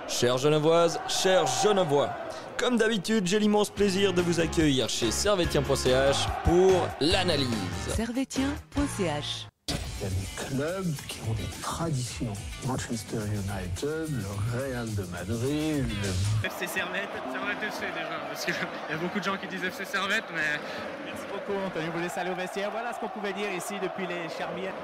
Chères Genevoises, chers Genevois, comme d'habitude, j'ai l'immense plaisir de vous accueillir chez Servetien.ch pour l'analyse. Servetien.ch. Il y a des clubs qui ont des traditions. Manchester United, le Real de Madrid, le... FC Servette FC déjà, parce qu'il y a beaucoup de gens qui disent FC Servette, mais... Merci beaucoup Anthony, vous laissez aller au vestiaire. Voilà ce qu'on pouvait dire ici depuis les Charmières.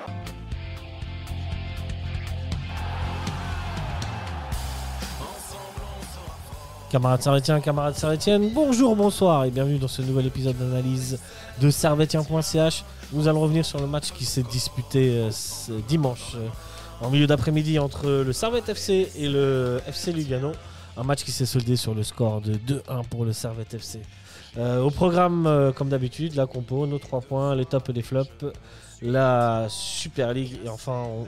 Camarades Servetiens, camarades Servetiennes, bonjour, bonsoir et bienvenue dans ce nouvel épisode d'analyse de Servetien.ch. Nous allons revenir sur le match qui s'est disputé ce dimanche en milieu d'après-midi entre le Servette FC et le FC Lugano. Un match qui s'est soldé sur le score de 2-1 pour le Servette FC. Au programme, comme d'habitude, la compo, nos 3 points, les tops et les flops, la Super League et enfin on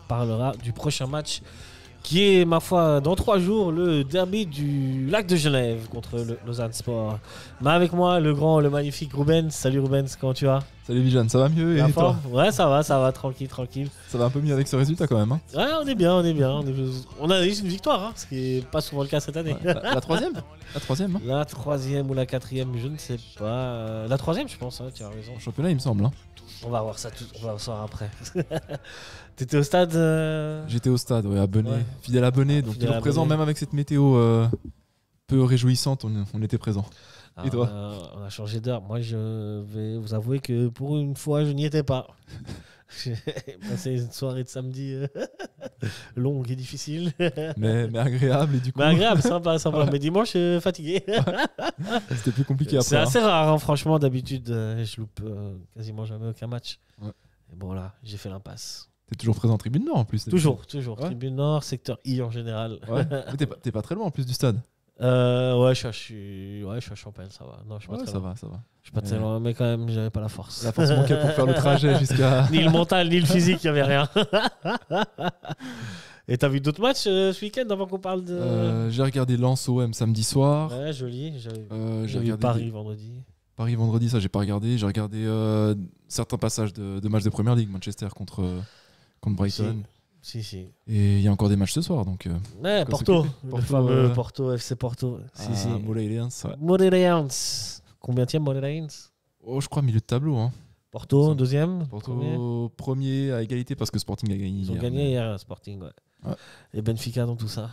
parlera du prochain match qui est, ma foi, dans 3 jours, le derby du lac de Genève contre le Lausanne Sport. Mais avec moi, le grand, le magnifique Rubens. Salut Rubens, comment tu vas? Salut Vijan, ça va mieux et toi? Ouais, ça va, tranquille. Ça va un peu mieux avec ce résultat quand même. Hein. Ouais, on est bien. On a eu une victoire, hein, ce qui n'est pas souvent le cas cette année. Ouais, la troisième. Hein. La troisième ou la quatrième, je ne sais pas. La troisième, je pense, hein, tu as raison. Au championnat, il me semble. Hein. On va voir ça après. T'étais au stade J'étais au stade, ouais, abonné, ouais. Fidèle abonné, donc Fidèle toujours présent, abonné. même avec cette météo peu réjouissante, on était présent. Et toi? On a changé d'heure. Moi, je vais vous avouer que pour une fois, je n'y étais pas. J'ai passé une soirée de samedi longue et difficile. mais agréable et du coup. Mais agréable, sympa. Ouais. Mais dimanche, fatigué. C'était plus compliqué après. C'est assez rare, hein, franchement. D'habitude, je loupe quasiment jamais aucun match. Ouais. Et bon, là, j'ai fait l'impasse. T'es toujours présent en tribune nord en plus. Toujours. Ouais. Tribune nord, secteur I en général. Ouais. Mais t'es pas très loin en plus du stade. Ouais, je suis à Champagne, ça va. Non, je suis pas très loin. Ça va. Je suis pas très loin, mais quand même, j'avais pas la force. La force manquait pour faire le trajet jusqu'à. Ni le mental, ni le physique, il n'y avait rien. Et t'as vu d'autres matchs ce week-end avant qu'on parle de. J'ai regardé Lens OM samedi soir. Ouais, joli. J'ai vu regardé Paris vendredi. Paris vendredi, ça j'ai pas regardé. J'ai regardé certains passages de matchs de Premier League, Manchester contre Brighton. Si. Et il y a encore des matchs ce soir, donc. Ouais, Porto, le fameux Porto, FC Porto. Si. Moreirense, ouais. Moreirense. Combienième Moreirense? Oh, je crois milieu de tableau. Hein. Porto, deuxième. Porto premier à égalité parce que Sporting a gagné. Ils ont gagné hier, Sporting, ouais. Et Benfica dans tout ça.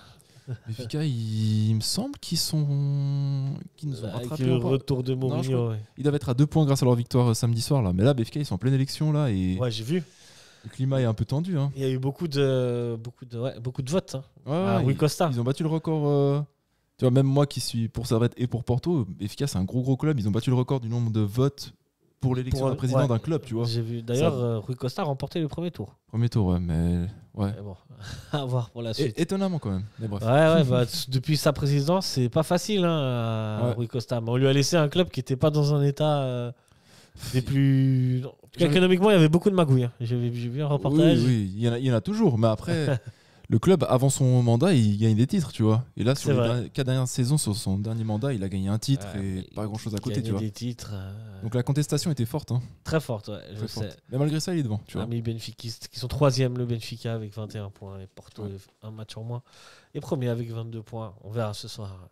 Benfica, il me semble qu'ils nous ont Avec rattrapés. le retour de Mourinho. Ouais. Ils doivent être à 2 points grâce à leur victoire samedi soir. Là. Mais là, Benfica, ils sont en pleine élection. Là, et Ouais, j'ai vu. le climat est un peu tendu. Hein. Il y a eu beaucoup de votes. Hein. Ouais, Rui Costa. Ils ont battu le record. Tu vois, même moi qui suis pour Servette et pour Porto, Benfica, c'est un gros club. Ils ont battu le record du nombre de votes pour l'élection d'un président d'un club, tu vois. J'ai vu. D'ailleurs, Rui Costa a remporté le premier tour. Premier tour, ouais, mais ouais. Mais bon, à voir pour la suite. Étonnamment quand même. Mais bref. Ouais, bah, depuis sa présidence, c'est pas facile, hein, Rui Costa. Mais on lui a laissé un club qui n'était pas dans un état des plus. En tout cas, économiquement, il y avait beaucoup de magouilles. Hein. J'ai vu un reportage. Oui, il y en a toujours. Mais après, le club, avant son mandat, il gagne des titres, tu vois. Et là, sur les 4 dernières saisons, sur son dernier mandat, il a gagné un titre et pas grand-chose à côté, tu vois. Des titres. Donc la contestation était forte. Hein. Très forte, ouais. Très forte. Mais malgré ça, il est devant, tu vois. Amis benfiquistes qui sont 3e, le Benfica avec 21 points et Porto un match en moins. Et premier avec 22 points. On verra ce soir.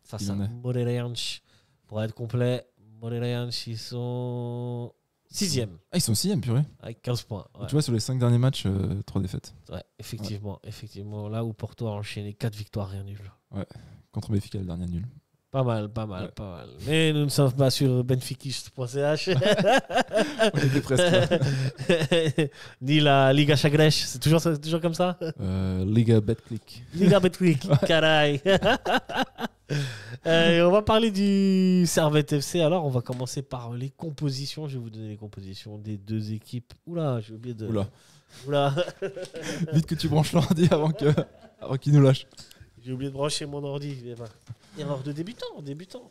Face à Moreirense. Pour être complet, Moreirense, ils sont 6e. Ah, ils sont 6e, purée. Avec 15 points. Ouais. Tu vois, sur les 5 derniers matchs, 3 défaites. Ouais, effectivement. Là où Porto a enchaîné 4 victoires, rien nul. Ouais, contre Benfica, le dernier nul. Pas mal. Mais nous ne sommes pas sur benfiquiste.ch. On était presque là. Ni la Liga Chagres, c'est toujours comme ça. Liga Betclic. Liga Betclic, caray. On va parler du Servette FC. Alors, on va commencer par les compositions. Je vais vous donner les compositions des deux équipes. Oula, j'ai oublié de. Oula. Vite que tu branches l'ordi avant qu'il nous lâche. J'ai oublié de brancher mon ordi. Erreur de débutant.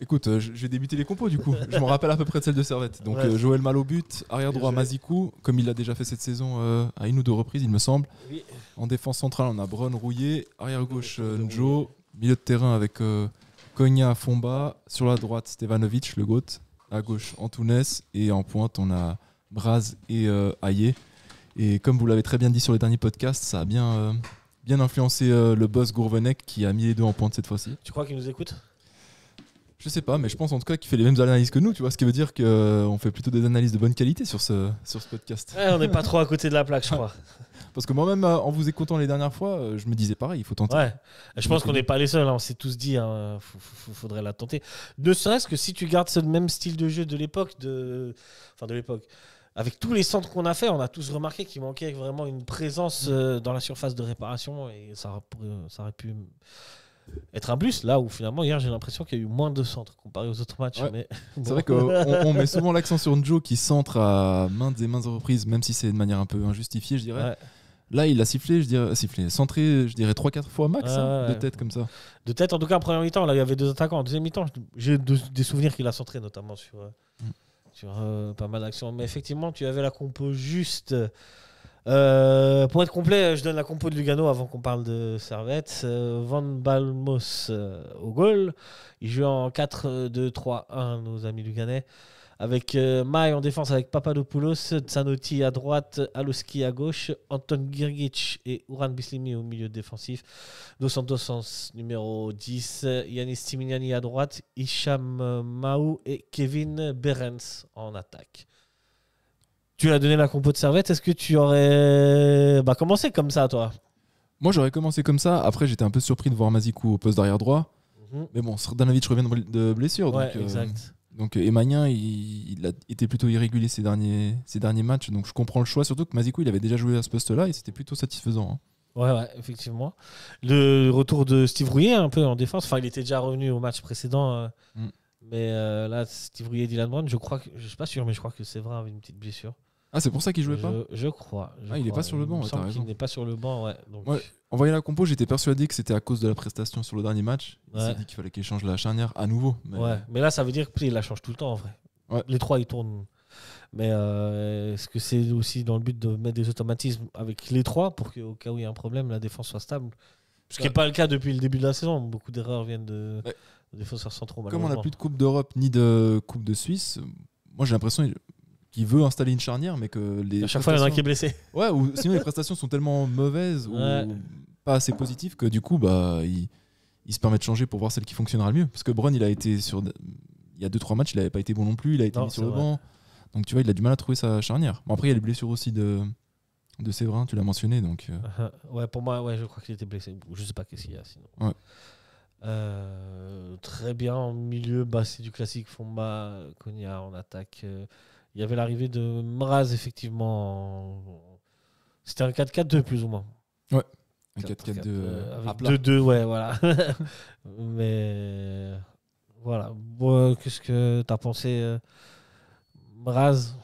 Écoute, je vais débuter les compos du coup. Je m'en rappelle à peu près de celle de Servette. Donc Joël Mal au but, arrière droit Mazikou, comme il l'a déjà fait cette saison à 1 ou 2 reprises, il me semble. Oui. En défense centrale, on a Bron Rouillé, arrière gauche Njo, milieu de terrain avec Konya Fomba, sur la droite Stevanovic, le GOAT, à gauche Antunes et en pointe on a Braz et Aye. Et comme vous l'avez très bien dit sur les derniers podcasts, ça a bien bien influencé le boss Gourvenec qui a mis les deux en pointe cette fois-ci. Tu crois qu'il nous écoute? Je sais pas, mais je pense en tout cas qu'il fait les mêmes analyses que nous, tu vois, ce qui veut dire qu'on fait plutôt des analyses de bonne qualité sur ce podcast. Ouais, on n'est pas trop à côté de la plaque, je crois. Parce que moi-même, en vous écoutant les dernières fois, je me disais pareil, il faut tenter. Ouais, je pense qu'on n'est pas les seuls, hein, on s'est tous dit, faudrait la tenter. Ne serait-ce que si tu gardes ce même style de jeu de l'époque, avec tous les centres qu'on a fait, on a tous remarqué qu'il manquait vraiment une présence dans la surface de réparation et ça aurait pu être un plus. Là où finalement, hier, j'ai l'impression qu'il y a eu moins de centres comparé aux autres matchs. Ouais. Mais bon. C'est vrai qu'on met souvent l'accent sur Njo qui centre à maintes et maintes reprises, même si c'est de manière un peu injustifiée, je dirais. Ouais. Là, il a centré, je dirais 3-4 fois max, de tête comme ça. De tête, en tout cas, en première mi-temps, là, il y avait 2 attaquants. En deuxième mi-temps, j'ai des souvenirs qu'il a centré, notamment sur pas mal d'actions. Mais effectivement, tu avais la compo juste. Pour être complet, je donne la compo de Lugano avant qu'on parle de Servette. Van Balmos au goal. Il joue en 4-2-3-1, nos amis luganais. Avec Mai en défense avec Papadopoulos, Zanotti à droite, Alowski à gauche, Anton Girgic et Uran Bislimi au milieu défensif. Dos Santos en numéro 10, Yanis Timignani à droite, Hicham Mahou et Kevin Behrens en attaque. Tu as donné la compo de Servette, est-ce que tu aurais commencé comme ça, toi? Moi, j'aurais commencé comme ça. Après, j'étais un peu surpris de voir Mazikou au poste d'arrière droit. Mais bon, Srdanovic revient de blessure. Ouais, donc, exact. Donc Emagnin, il a été plutôt irrégulier ces derniers matchs, donc je comprends le choix, surtout que Mazikou il avait déjà joué à ce poste-là et c'était plutôt satisfaisant. Hein. Ouais, effectivement. Le retour de Steve Rouillet un peu en défense, enfin il était déjà revenu au match précédent, mais là Steve Rouillet et Dylan Brown, je suis pas sûr, mais je crois que Séverin avait une petite blessure. Ah, c'est pour ça qu'il jouait pas? Je crois. Il est pas sur le banc, t'as raison. Il n'est pas sur le banc, ouais. Donc... Ouais. En voyant la compo, j'étais persuadé que c'était à cause de la prestation sur le dernier match. Il s'est dit qu'il fallait qu'il change la charnière à nouveau. Mais là, ça veut dire qu'il la change tout le temps en vrai. Ouais. Les trois, ils tournent. Mais est-ce que c'est aussi dans le but de mettre des automatismes avec les trois pour qu'au cas où il y a un problème, la défense soit stable? Ce qui n'est pas le cas depuis le début de la saison. Beaucoup d'erreurs viennent de défenseurs centraux. Comme on n'a plus de Coupe d'Europe ni de Coupe de Suisse, moi j'ai l'impression qu'il veut installer une charnière, mais que les. À chaque fois, il y en a un qui est blessé. Ouais, ou sinon les prestations sont tellement mauvaises ou pas assez positives que du coup, il se permet de changer pour voir celle qui fonctionnera le mieux. Parce que Brun, il a été sur. Il y a 2-3 matchs, il n'avait pas été bon non plus, il a été mis sur le banc. Donc tu vois, il a du mal à trouver sa charnière. Bon, après, il y a les blessures aussi de Séverin, tu l'as mentionné. Donc, ouais, pour moi, je crois qu'il était blessé. Je sais pas qu'est-ce qu'il y a sinon. Ouais. Très bien, en milieu, c'est du classique. Fomba, Konya en attaque. Il y avait l'arrivée de Mraz, effectivement. C'était un 4-4-2 plus ou moins. Ouais, un 4-4-2 avec 2-2, ouais, voilà. Mais voilà. Bon, qu'est-ce que tu as pensé, Mraz?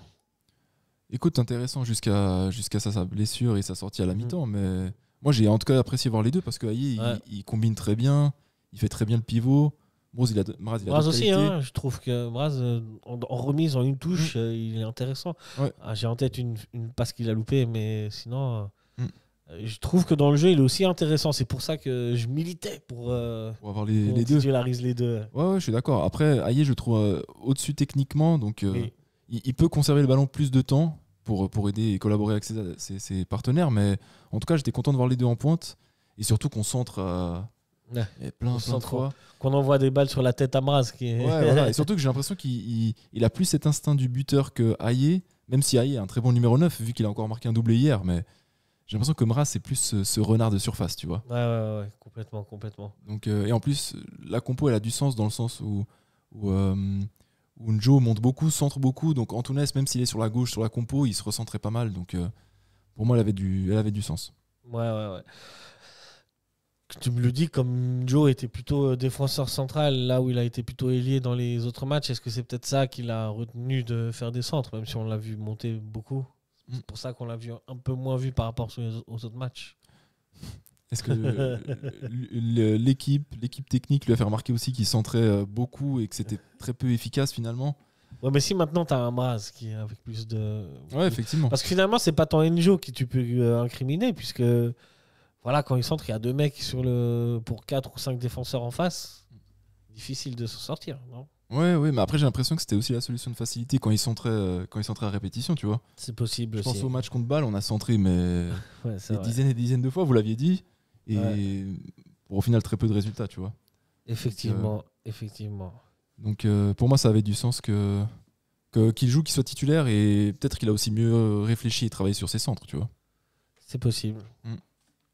Écoute, intéressant jusqu'à sa blessure et sa sortie à la mi-temps. Mais moi, j'ai en tout cas apprécié voir les deux parce que il combine très bien, il fait très bien le pivot. Mraz aussi, hein, je trouve que Mraz, en remise en une touche, il est intéressant. Ouais. J'ai en tête une passe qu'il a loupée, mais sinon, je trouve que dans le jeu, il est aussi intéressant. C'est pour ça que je militais pour avoir les deux. Titularise les deux. Ouais, je suis d'accord. Après, Aïe, je le trouve au-dessus techniquement, donc il peut conserver le ballon plus de temps pour aider et collaborer avec ses partenaires. Mais en tout cas, j'étais content de voir les deux en pointe et surtout qu'on centre. Plein de fois. Qu'on envoie des balles sur la tête à Mraz. Voilà. Et surtout que j'ai l'impression qu'il a plus cet instinct du buteur que Aïe, même si Aïe est un très bon numéro 9, vu qu'il a encore marqué un doublé hier. Mais j'ai l'impression que Mraz, c'est plus ce renard de surface, tu vois. Ouais, complètement. Donc, et en plus, la compo, elle a du sens dans le sens où Njo monte beaucoup, centre beaucoup. Donc Antunes, même s'il est sur la gauche, sur la compo, il se recentrait pas mal. Donc pour moi, elle avait du sens. Ouais. Tu me le dis, comme Joe était plutôt défenseur central, là où il a été plutôt ailier dans les autres matchs, est-ce que c'est peut-être ça qu'il a retenu de faire des centres, même si on l'a vu monter beaucoup? C'est pour ça qu'on l'a vu un peu moins vu par rapport aux autres matchs. Est-ce que l'équipe technique lui a fait remarquer aussi qu'il centrait beaucoup et que c'était très peu efficace finalement? Ouais, mais si maintenant tu as un Mraz qui est avec plus de. Ouais, effectivement. Parce que finalement, c'est pas ton Enjo qui tu peux incriminer, puisque. Voilà, quand il centre, il y a 2 mecs pour 4 ou 5 défenseurs en face. Difficile de s'en sortir, non? Ouais, mais après j'ai l'impression que c'était aussi la solution de facilité quand il centrait à répétition, tu vois. C'est possible. Je pense au match contre Bâle, on a centré mais des dizaines et des dizaines de fois, vous l'aviez dit. et pour au final très peu de résultats, tu vois. Effectivement. Donc pour moi, ça avait du sens qu'il joue, qu'il soit titulaire, et peut-être qu'il a aussi mieux réfléchi et travaillé sur ses centres, tu vois. C'est possible.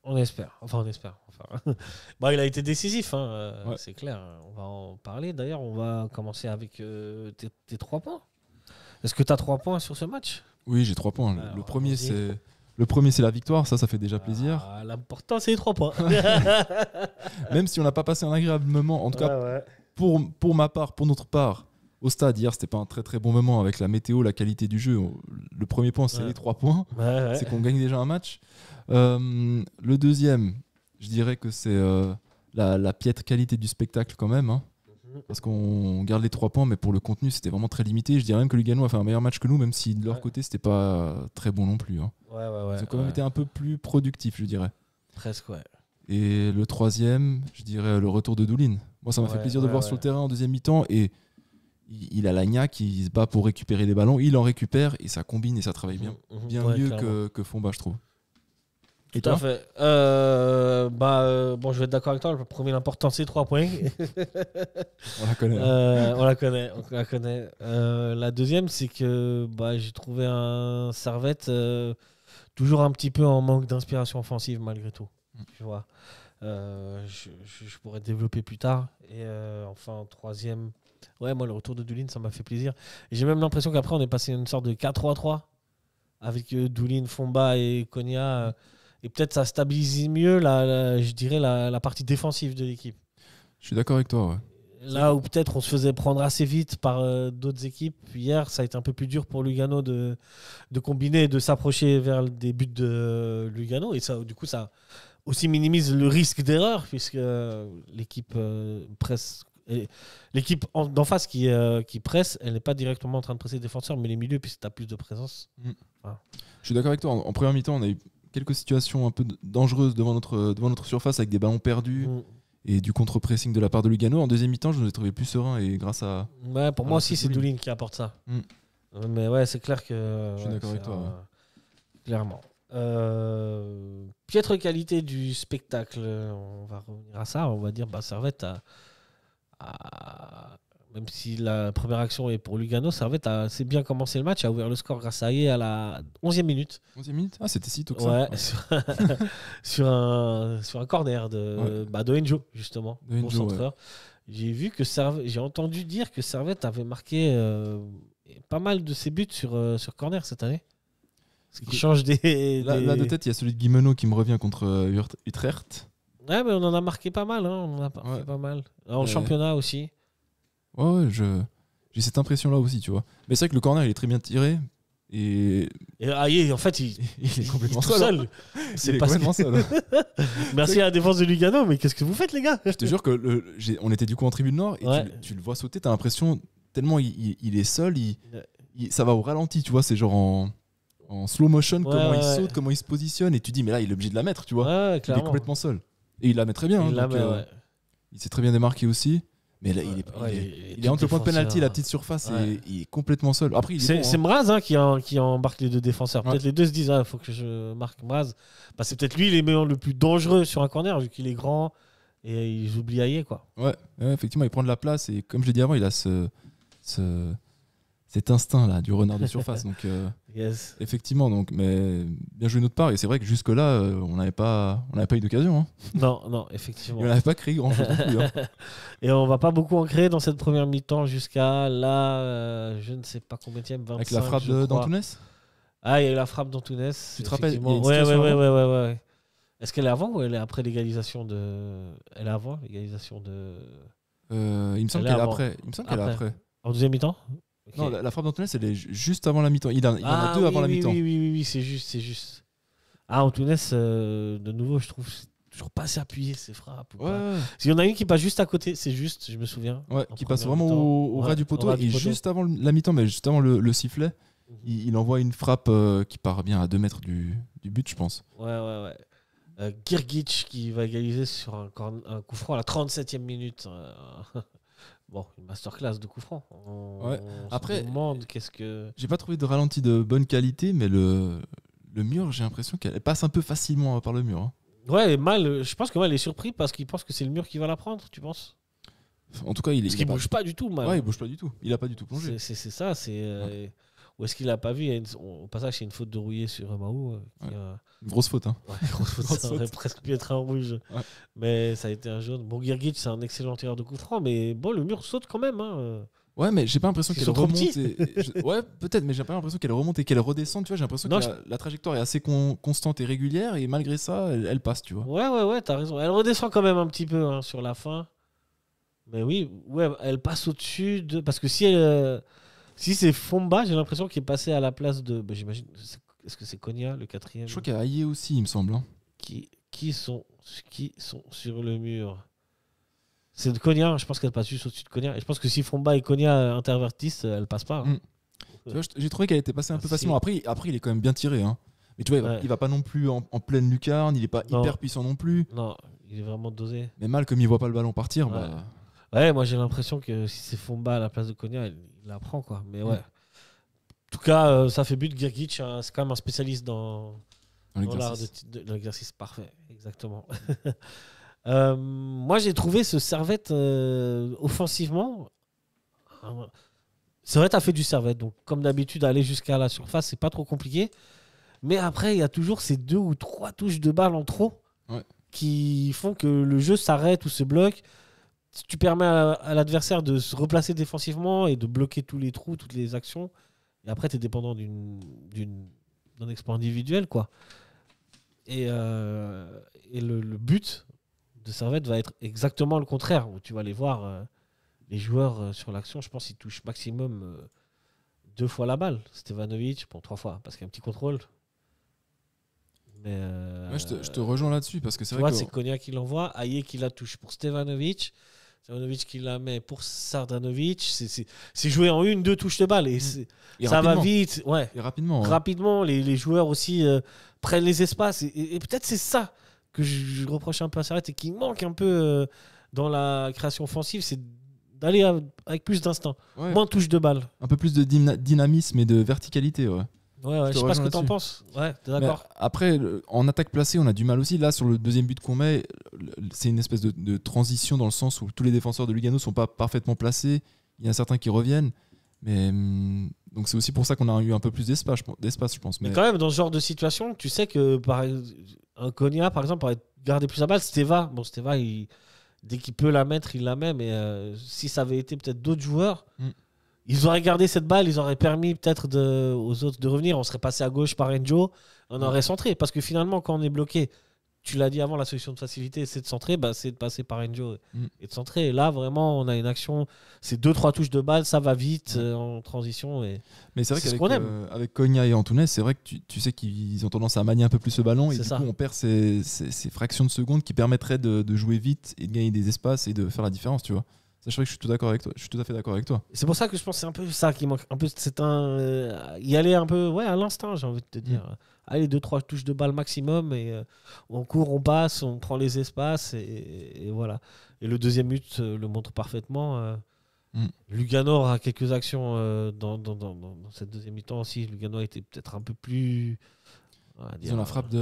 On espère. Bah, il a été décisif, c'est clair. On va en parler. D'ailleurs, on va commencer avec tes 3 points. Est-ce que tu as 3 points sur ce match ? Oui, j'ai 3 points. Le premier, c'est la victoire. Ça fait déjà plaisir. L'important, c'est les 3 points. Même si on n'a pas passé un agréable moment, en tout cas, pour ma part, pour notre part, au stade, hier, c'était pas un très très bon moment avec la météo, la qualité du jeu. Le premier point, c'est les 3 points. C'est qu'on gagne déjà un match. Le deuxième, je dirais que c'est la piètre qualité du spectacle quand même. Parce qu'on garde les 3 points, mais pour le contenu, c'était vraiment très limité. Je dirais même que Lugano a fait un meilleur match que nous, même si de leur côté, c'était pas très bon non plus. Ils ont quand même été un peu plus productifs, je dirais. Presque, ouais. Et le troisième, je dirais le retour de Doulin. Moi, ça m'a fait plaisir de le voir sur le terrain en deuxième mi-temps. Et il a la gnaque, il se bat pour récupérer les ballons. Il en récupère et ça combine et ça travaille bien. Bien mieux que Fomba, je trouve. Et tout à fait. Je vais être d'accord avec toi. Le premier, l'important, c'est 3 points. On la connaît. On la connaît. La deuxième, c'est que j'ai trouvé un Servette toujours un petit peu en manque d'inspiration offensive, malgré tout. Tu vois. Je pourrais développer plus tard. Et enfin, troisième, moi, le retour de Doulin, ça m'a fait plaisir. Et j'ai même l'impression qu'après, on est passé à une sorte de 4-3-3 avec Doulin, Fomba et Konya. Et peut-être ça stabilise mieux, je dirais, la partie défensive de l'équipe. Je suis d'accord avec toi, ouais. Là où peut-être on se faisait prendre assez vite par d'autres équipes. Hier, ça a été un peu plus dur pour Lugano de combiner et de s'approcher vers des buts de Lugano. Et ça, du coup, ça aussi minimise le risque d'erreur, puisque l'équipe presse... L'équipe d'en face qui presse, elle n'est pas directement en train de presser les défenseurs, mais les milieux, puisque tu as plus de présence. Voilà. Je suis d'accord avec toi. En première mi-temps, on a eu quelques situations un peu dangereuses devant notre surface avec des ballons perdus et du contre-pressing de la part de Lugano. En deuxième mi-temps, je nous ai trouvé plus serein et grâce à... pour moi aussi, c'est Doulin qui apporte ça. Mais c'est clair que... Je suis d'accord avec toi. Clairement. Piètre qualité du spectacle, on va revenir à ça. On va dire Servette même si la première action est pour Lugano, Servette a assez bien commencé le match, a ouvert le score grâce à Aye à la 11e minute. 11e minute ? Ah, c'était si tôt que ça. Sur un corner de Enjo, justement. De Enjo, J'ai entendu dire que Servette avait marqué pas mal de ses buts sur corner cette année. Qui change Là, de tête, il y a celui de Guimeno qui me revient contre Utrecht. Ouais, mais on en a marqué pas mal. On en a marqué pas mal. En championnat aussi. Ouais, j'ai cette impression-là aussi, tu vois. Mais c'est vrai que le corner, il est très bien tiré. Et Aye, en fait, il est complètement seul. C'est pas complètement seul. Merci à la défense de Lugano, mais qu'est-ce que vous faites, les gars ? Je te jure que on était du coup en tribune nord et tu le vois sauter, t'as l'impression tellement il est seul, ça va au ralenti, tu vois, c'est genre en slow motion, comment il saute, comment il se positionne, et tu dis mais là il est obligé de la mettre, tu vois. Il est complètement seul. Et il la met très bien. Il s'est très bien démarqué aussi. Mais là, il est entre le point de pénalty et la petite surface et il est complètement seul. Après, c'est Mraz qui embarque les deux défenseurs. Peut-être les deux se disent il faut que je marque Mraz. C'est peut-être lui le plus dangereux sur un corner vu qu'il est grand et ils oublient Aye, quoi. Ouais, effectivement, il prend de la place et comme je l'ai dit avant, il a cet instinct là du renard de surface. Donc effectivement, mais bien joué de notre part. Et c'est vrai que jusque là, on n'avait pas eu d'occasion. Non, effectivement. On n'avait pas créé grand chose non plus. Et on va pas beaucoup en créer dans cette première mi-temps jusqu'à là, je ne sais pas combien 25. Avec la frappe d'Antunes. Ah, il y a eu la frappe d'Antunes. Tu te rappelles? Ouais. Est-ce qu'elle est avant ou elle est après l'égalisation de... Elle est avant l'égalisation de... Il me semble qu'elle est après. En deuxième mi-temps? Okay. Non, la frappe d'Antunes, elle est juste avant la mi-temps. Il en a deux avant la mi-temps. Oui, c'est juste. Ah, Antunes, de nouveau, je trouve toujours pas assez appuyé ses frappes. Il y en a une qui passe juste à côté, c'est juste, je me souviens. Ouais, qui passe vraiment au ras du poteau. Et juste avant la mi-temps, mais juste avant le sifflet, il envoie une frappe qui part bien à 2 mètres du but, je pense. Ouais. Girgic qui va égaliser sur un coup franc à la 37e minute. Bon, une masterclass de coup franc. Après, se demande qu'est-ce que... J'ai pas trouvé de ralenti de bonne qualité, mais le mur, j'ai l'impression qu'elle passe un peu facilement par le mur. Ouais, Mal, je pense que Mal est surpris parce qu'il pense que c'est le mur qui va la prendre, tu penses? En tout cas, Parce qu'il bouge pas du tout, Mal. Ouais, il bouge pas du tout. Il a pas du tout plongé. C'est ça, Ou est-ce qu'il a pas vu? Au passage, c'est une faute de Rouillé sur Mahou. Une grosse faute, hein. Ouais, grosse faute, ça aurait presque pu être un rouge. Ouais. Mais ça a été un jaune. Bon, Girgic, c'est un excellent tireur de coup franc, mais bon, le mur saute quand même. Hein. Ouais, mais j'ai pas l'impression qu'elle sont trop remonte. petits. Ouais, peut-être, mais j'ai pas l'impression qu'elle remonte et qu'elle redescende. Tu vois, j'ai l'impression Non, que la trajectoire est assez constante et régulière, et malgré ça, elle passe, tu vois. Ouais, t'as raison. Elle redescend quand même un petit peu hein, sur la fin. Mais oui, ouais, elle passe au-dessus de. Parce que si c'est Fomba, j'ai l'impression qu'il est passé à la place de. Bah, j'imagine. Est-ce que c'est Konya, le 4e? Je crois qu'il y a Aïe aussi, il me semble. Hein. Qui sont sur le mur? C'est de Konya, je pense qu'elle passe juste au-dessus de Konya. Et je pense que si Fomba et Konya intervertissent, elle passe pas. Hein. Tu vois, j'ai trouvé qu'elle était passée un peu facilement. Après, il est quand même bien tiré. Hein. Mais tu vois, Ouais. il va pas non plus en pleine lucarne, il est pas hyper puissant non plus. Non, il est vraiment dosé. Mais Mal, comme il voit pas le ballon partir, Ouais. bah. Ouais, moi j'ai l'impression que si c'est Fomba à la place de Konya, il la prend quoi. Mais ouais. En tout cas, ça fait but. Girgic, c'est quand même un spécialiste dans l'art de l'exercice. Parfait, exactement. Moi j'ai trouvé ce Servette offensivement. Servette a fait du Servette, donc comme d'habitude, aller jusqu'à la surface, c'est pas trop compliqué. Mais après, il y a toujours ces 2 ou 3 touches de balle en trop qui font que le jeu s'arrête ou se bloque. Si tu permets à l'adversaire de se replacer défensivement et de bloquer tous les trous, toutes les actions, et après, tu es dépendant d'un exploit individuel, quoi. Et le but de Servette va être exactement le contraire, où tu vas aller voir les joueurs sur l'action. Je pense qu'ils touchent maximum 2 fois la balle. Stevanovic, 3 fois, parce qu'il y a un petit contrôle. Mais je te rejoins là-dessus, parce que c'est tu vrai vois, que. c'est Konya qui l'envoie, Aïe qui la touche pour Stevanovic. Stevanovic qui la met pour Sardanovic. C'est joué en 1-2 touches de balle. Et ça va vite. Ouais. Et rapidement. Rapidement, les joueurs aussi prennent les espaces. Et peut-être c'est ça que je reproche un peu à Servette et qui manque un peu dans la création offensive, c'est d'aller avec plus d'instinct. Ouais. Moins de touches de balle. Un peu plus de dynamisme et de verticalité, ouais. Ouais, je sais pas ce que t'en penses. Ouais, t'es d'accord. Mais après, en attaque placée, on a du mal aussi. Là, sur le deuxième but qu'on met, c'est une espèce de transition dans le sens où tous les défenseurs de Lugano sont pas parfaitement placés. Il y en a certains qui reviennent. Mais donc c'est aussi pour ça qu'on a eu un peu plus d'espace, je pense. Mais quand même, dans ce genre de situation, tu sais que un Konya, par exemple, aurait gardé plus la balle. Steva, dès qu'il peut la mettre, il la met. Mais si ça avait été peut-être d'autres joueurs, ils auraient gardé cette balle, ils auraient permis peut-être aux autres de revenir. On serait passé à gauche par Enjo, on aurait centré. Parce que finalement, quand on est bloqué, tu l'as dit avant, la solution de facilité, c'est de centrer, c'est de passer par Enjo et de centrer. Et là, vraiment, on a une action, c'est 2-3 touches de balle, ça va vite en transition. Mais c'est vrai qu'avec Konya et Antunes, c'est vrai que tu sais qu'ils ont tendance à manier un peu plus ce ballon. Et du coup, on perd ces fractions de secondes qui permettraient de jouer vite et de gagner des espaces et de faire la différence, tu vois. Ça, je suis tout d'accord avec toi. Je suis tout à fait d'accord avec toi. C'est pour ça que je pense que c'est un peu ça qui manque. Un peu, c'est y aller un peu à l'instinct, j'ai envie de te dire. Allez, 2-3 touches de balle maximum et on court, on passe, on prend les espaces et voilà. Et le deuxième but le montre parfaitement. Lugano aura quelques actions dans cette deuxième mi-temps aussi. Lugano a été peut-être un peu plus. Ils ont la frappe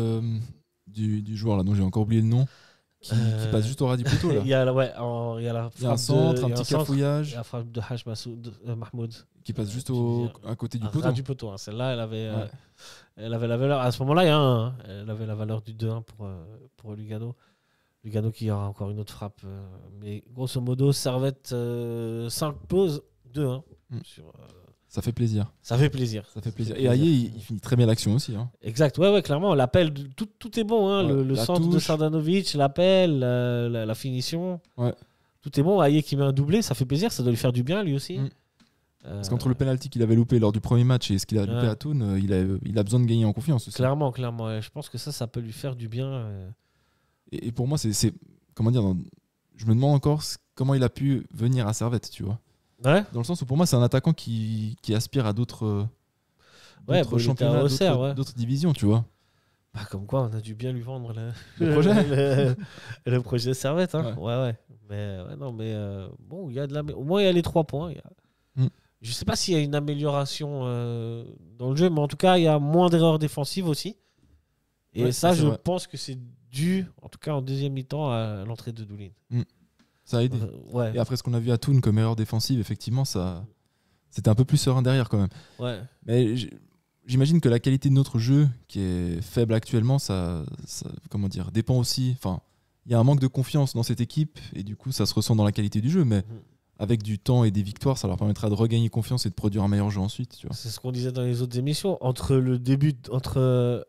du joueur là, dont j'ai encore oublié le nom. Qui passe juste au ras du poteau là. Il y a la frappe un centre, un petit cafouillage. La frappe de Haj Mahmoud qui passe juste à côté du poteau. Ras du poteau. Celle-là, elle avait la valeur. À ce moment-là, il y a elle avait la valeur du 2-1 pour Lugano. Lugano qui aura encore une autre frappe. Mais grosso modo, Servette s'impose 2-1 sur. Ça fait plaisir. Ça fait plaisir. Et Aïe, il finit très bien l'action aussi. Hein. Exact. Ouais, clairement. L'appel, tout est bon. Hein. Le centre touche de Sardanovic, l'appel, la finition. Ouais. Tout est bon. Aïe qui met un doublé, ça fait plaisir. Ça doit lui faire du bien, lui aussi. Parce qu'entre le penalty qu'il avait loupé lors du premier match et ce qu'il a loupé à Thun, il a besoin de gagner en confiance aussi. Clairement. Je pense que ça peut lui faire du bien. Et pour moi, c'est comment dire, je me demande encore comment il a pu venir à Servette, tu vois. Ouais. Dans le sens où pour moi c'est un attaquant qui aspire à d'autres championnats, d'autres divisions, tu vois. Bah, comme quoi on a dû bien lui vendre le projet. le projet Servette. Hein. Ouais. Mais bon, il y a au moins il y a les 3 points. Je sais pas s'il y a une amélioration dans le jeu, mais en tout cas il y a moins d'erreurs défensives aussi. Et ça, je pense que c'est dû, en tout cas en deuxième mi-temps, à l'entrée de Doulin. Ça a aidé. Ouais. Et après ce qu'on a vu à Thun comme erreur défensive, effectivement, c'était un peu plus serein derrière quand même. Ouais. Mais j'imagine que la qualité de notre jeu, qui est faible actuellement, ça comment dire, dépend aussi. Enfin, il y a un manque de confiance dans cette équipe et du coup, ça se ressent dans la qualité du jeu. Mais avec du temps et des victoires, ça leur permettra de regagner confiance et de produire un meilleur jeu ensuite. Tu vois. C'est ce qu'on disait dans les autres émissions.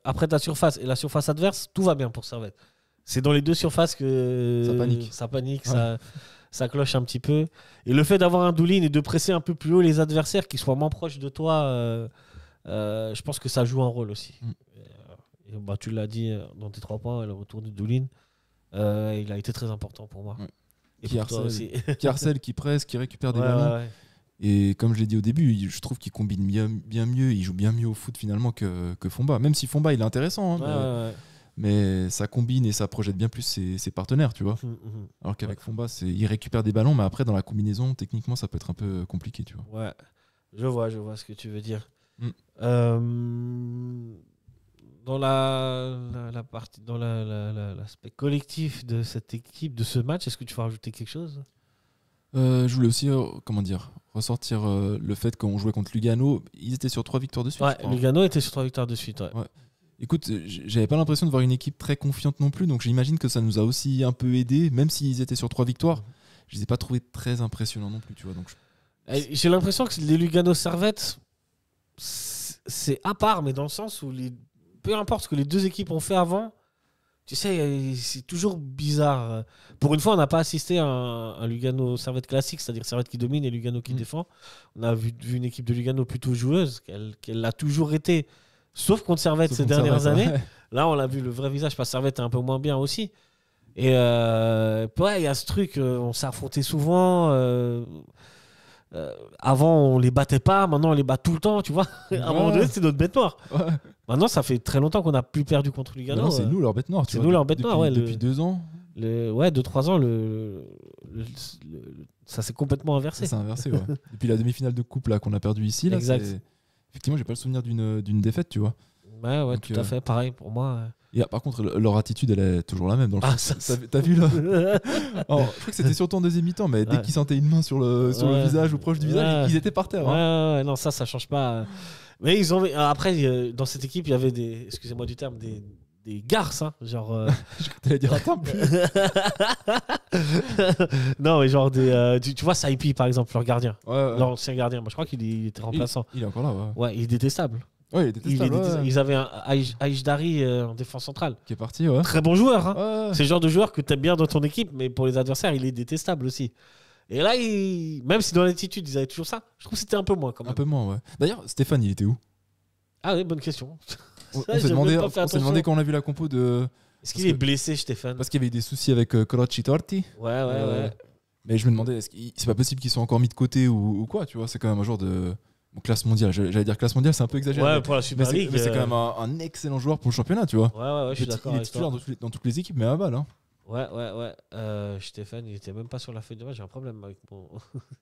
Après ta surface et la surface adverse, tout va bien pour Servette. C'est dans les deux surfaces que ça panique. Ouais. Ça cloche un petit peu. Et le fait d'avoir un Doulin et de presser un peu plus haut les adversaires qui soient moins proches de toi, je pense que ça joue un rôle aussi. Et tu l'as dit dans tes 3 points, le retour de Doulin, il a été très important pour moi. Et Qui pour toi aussi. qui harcèle, qui presse, qui récupère des ballons. Ouais. Et comme je l'ai dit au début, je trouve qu'il combine bien mieux, il joue bien mieux au foot finalement que Fomba. Même si Fomba, il est intéressant. Hein, mais ça combine et ça projette bien plus ses partenaires, tu vois. Alors qu'avec Fomba, il récupère des ballons, mais après, dans la combinaison, techniquement, ça peut être un peu compliqué, tu vois. Ouais, je vois ce que tu veux dire. Dans la partie, dans l'aspect collectif de cette équipe, de ce match, est-ce que tu veux rajouter quelque chose ? Je voulais aussi ressortir le fait qu'on jouait contre Lugano. Ils étaient sur 3 victoires de suite. Ouais, Lugano était sur 3 victoires de suite. Ouais. Écoute, j'avais pas l'impression de voir une équipe très confiante non plus, donc j'imagine que ça nous a aussi un peu aidé, même s'ils étaient sur 3 victoires. Je les ai pas trouvés très impressionnants non plus, tu vois. Donc j'ai l'impression que les Lugano Servette, c'est à part, mais dans le sens où peu importe ce que les deux équipes ont fait avant, tu sais, c'est toujours bizarre. Pour une fois, on n'a pas assisté à un Lugano Servette classique, c'est-à-dire Servette qui domine et Lugano qui défend. On a vu une équipe de Lugano plutôt joueuse, qu'elle l'a toujours été, sauf contre Servette ces dernières années. Ouais. Là, on a vu le vrai visage, parce que Servette est un peu moins bien aussi. Et il y a ce truc, on s'est affronté souvent. Avant, on les battait pas, maintenant on les bat tout le temps, tu vois. À un moment donné, c'est notre bête noire. Ouais. Maintenant, ça fait très longtemps qu'on n'a plus perdu contre Lugano. Non, c'est nous leur bête noire. C'est nous leur bête noire, ouais. Depuis 2 ans. 2-3 ans, ça s'est complètement inversé. Ça s'est inversé, ouais. Depuis la demi-finale de coupe là, qu'on a perdu ici, là, effectivement, j'ai pas le souvenir d'une défaite, tu vois. Ouais, donc, tout à fait, pareil pour moi. Et, par contre, leur attitude, elle est toujours la même. Dans le t'as vu là alors, je crois que c'était surtout en deuxième mi-temps, mais dès qu'ils sentaient une main sur le visage ou proche du visage, ils étaient par terre. Ouais, non, ça change pas. Mais ils ont. Après, dans cette équipe, il y avait excusez-moi du terme, des garces, hein, genre. Je crois que t'allais dire un temple. Non, mais genre tu vois, Saipi par exemple, leur gardien, l'ancien gardien. Moi, je crois qu'il était remplaçant. Il est encore là, ouais. Ouais, il est détestable. Ouais, il est détestable. Ils avaient un Aïchdari en défense centrale. Qui est parti, ouais. Très bon joueur. Hein. Ouais. C'est le genre de joueur que tu aimes bien dans ton équipe, mais pour les adversaires, il est détestable aussi. Et là, même si dans l'attitude, ils avaient toujours ça, je trouve que c'était un peu moins quand même. Un peu moins, ouais. D'ailleurs, Stéphane, il était où ? Ah oui, bonne question. On s'est demandé quand on a vu la compo de. Est-ce qu'il est blessé, Stéphane ? Parce qu'il y avait eu des soucis avec Croci Torti. Ouais. Mais je me demandais, c'est pas possible qu'ils soient encore mis de côté ou quoi, tu vois ? C'est quand même un joueur de. Classe mondiale, j'allais dire classe mondiale, c'est un peu exagéré. Ouais, pour la Super League. Mais c'est quand même un excellent joueur pour le championnat, tu vois. Ouais, je suis d'accord. Il est titulaire dans toutes les équipes, mais à balle. Hein. Ouais. Stéphane, il était même pas sur la feuille de match. J'ai un problème avec mon.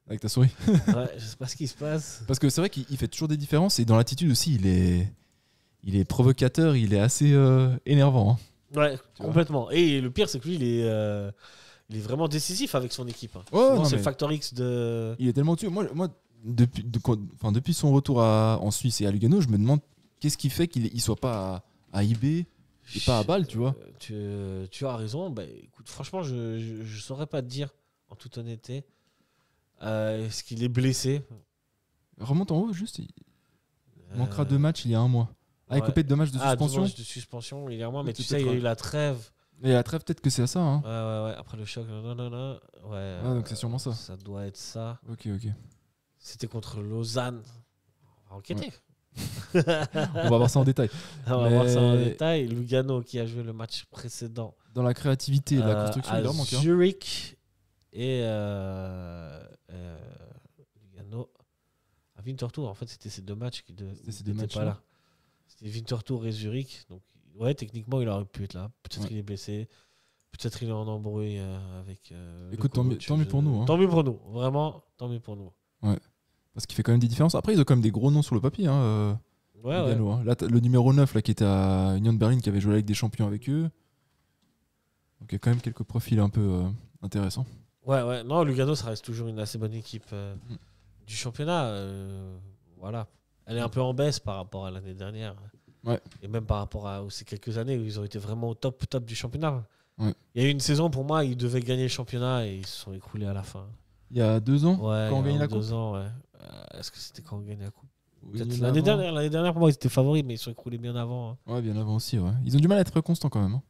Avec ta souris. Ouais, je sais pas ce qui se passe. Parce que c'est vrai qu'il fait toujours des différences et dans l'attitude aussi, il est provocateur, il est assez énervant. Hein. Ouais, complètement. Et le pire, c'est que lui, il est vraiment décisif avec son équipe. Hein. Ouais, c'est le facteur X de. Il est tellement tué. Moi depuis son retour en Suisse et à Lugano, je me demande qu'est-ce qui fait qu'il soit pas à IB et pas à Bâle, tu vois. Tu as raison. Bah, écoute, franchement, je saurais pas te dire, en toute honnêteté. Est-ce qu'il est blessé ? Remonte en haut, juste. Il manquera 2 matchs il y a 1 mois. Avec copé de 2 matchs de suspension. 2 matchs de suspension, il y a 1 mois, mais tu sais, il y a eu la trêve. Et la trêve, peut-être que c'est à ça. Hein. Ouais. Après le choc, non. Ouais. Donc c'est sûrement ça. Ça doit être ça. Ok. C'était contre Lausanne. On va enquêter. Ouais. On va voir ça en détail. Lugano qui a joué le match précédent. Dans la créativité et la construction, il leur manque. Zurich et Lugano à Winterthur. En fait, c'était ces 2 matchs qui n'étaient pas là. C'était Winterthur et Zurich. Donc, ouais, techniquement, il aurait pu être là. Peut-être qu'il est blessé. Peut-être qu'il est en embrouille avec. Écoute, tant mieux pour nous. Hein. Tant mieux pour nous. Vraiment, tant mieux pour nous. Ouais. Parce qu'il fait quand même des différences. Après, ils ont quand même des gros noms sur le papier. Lugano, hein. Là, le numéro 9 là, qui était à Union de Berlin, qui avait joué avec des champions avec eux. Donc il y a quand même quelques profils un peu intéressants. Ouais. Non, Lugano, ça reste toujours une assez bonne équipe du championnat. Voilà. Elle est un peu en baisse par rapport à l'année dernière. Ouais. Et même par rapport à ces quelques années où ils ont été vraiment au top du championnat. Ouais. Il y a eu une saison, pour moi, ils devaient gagner le championnat et ils se sont écroulés à la fin. Il y a 2 ans, Ouais, quand on gagne la coupe. 2 ans, ouais. Est-ce que c'était quand on gagnait la coupe? Oui, Peut-être l'année l'année dernière, pour moi, ils étaient favoris, mais ils se sont écroulés bien avant. Hein. Ouais, bien avant aussi. Ouais. Ils ont du mal à être constants quand même. Hein.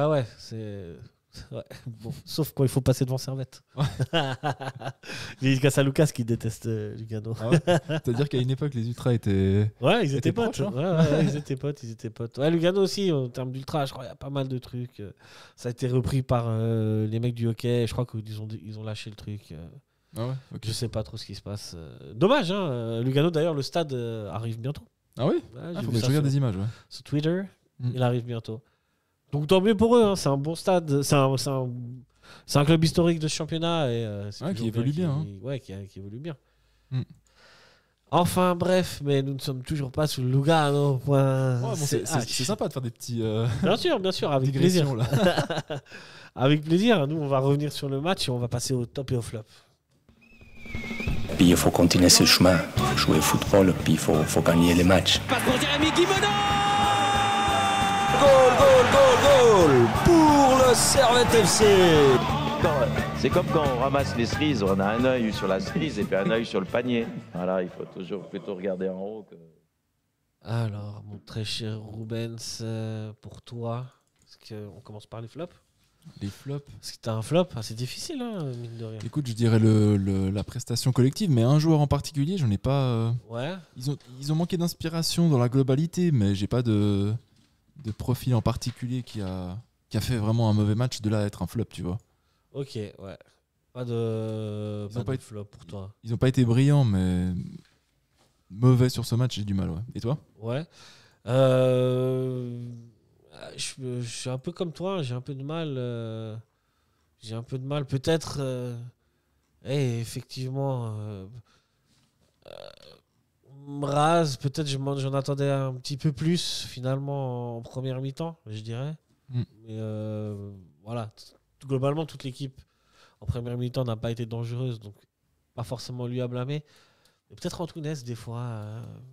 Ouais, c'est. Ouais. Bon, sauf quand il faut passer devant Servette. Ouais. Il y a Lucas qui déteste Lugano. Ah ouais. C'est-à-dire qu'à une époque, les Ultras étaient. Ouais, ils étaient proches, potes. hein. Ouais, ils étaient potes. Ouais, Lugano aussi, en termes d'ultra, je crois qu'il y a pas mal de trucs. Ça a été repris par les mecs du hockey. Je crois qu'ils ont lâché le truc. Ah ouais, ok. Je sais pas trop ce qui se passe. Dommage, hein. Lugano, d'ailleurs, le stade arrive bientôt. Ah oui. Ouais, Ah, j'ai faut vu que je ça regarde sur- des images. Ouais. sur Twitter. Mm. Il arrive bientôt. Donc tant mieux pour eux, hein. C'est un bon stade. C'est un club historique de ce championnat. Et, c'est Ouais, toujours qui évolue bien, Ouais, qui évolue bien. Mm. Enfin bref, mais nous ne sommes toujours pas sur le Lugano. Ouais, bon, c'est sympa de faire des petits Bien sûr, avec plaisir. digressions là. Avec plaisir. Nous, on va revenir sur le match et on va passer au top et au flop. Puis il faut continuer ce chemin, jouer au football, puis il faut gagner les matchs. Passe pour Jérémy Guimeno. Goal pour le Servette FC. C'est comme quand on ramasse les cerises, on a un œil sur la cerise et puis un œil sur le panier. Voilà, il faut toujours plutôt regarder en haut. Alors, mon très cher Rubens, pour toi, on commence par les flops. Les flops. Parce que t'as un flop, c'est difficile, hein, mine de rien. Écoute, je dirais la prestation collective, mais un joueur en particulier, j'en ai pas. Ouais. Ils ont manqué d'inspiration dans la globalité, mais j'ai pas de profil en particulier qui a fait vraiment un mauvais match de là à être un flop, tu vois. Ok, ouais. Pas de flop pour toi. Ils ont pas été brillants, mais mauvais sur ce match, j'ai du mal, ouais. Et toi? Ouais. Je suis un peu comme toi, j'ai un peu de mal. Peut-être. Effectivement. Mraz, peut-être j'en attendais un petit peu plus finalement en première mi-temps, je dirais. Mm. Mais voilà. Globalement, toute l'équipe en première mi-temps n'a pas été dangereuse, donc pas forcément lui à blâmer. Mais peut-être Antunes, des fois.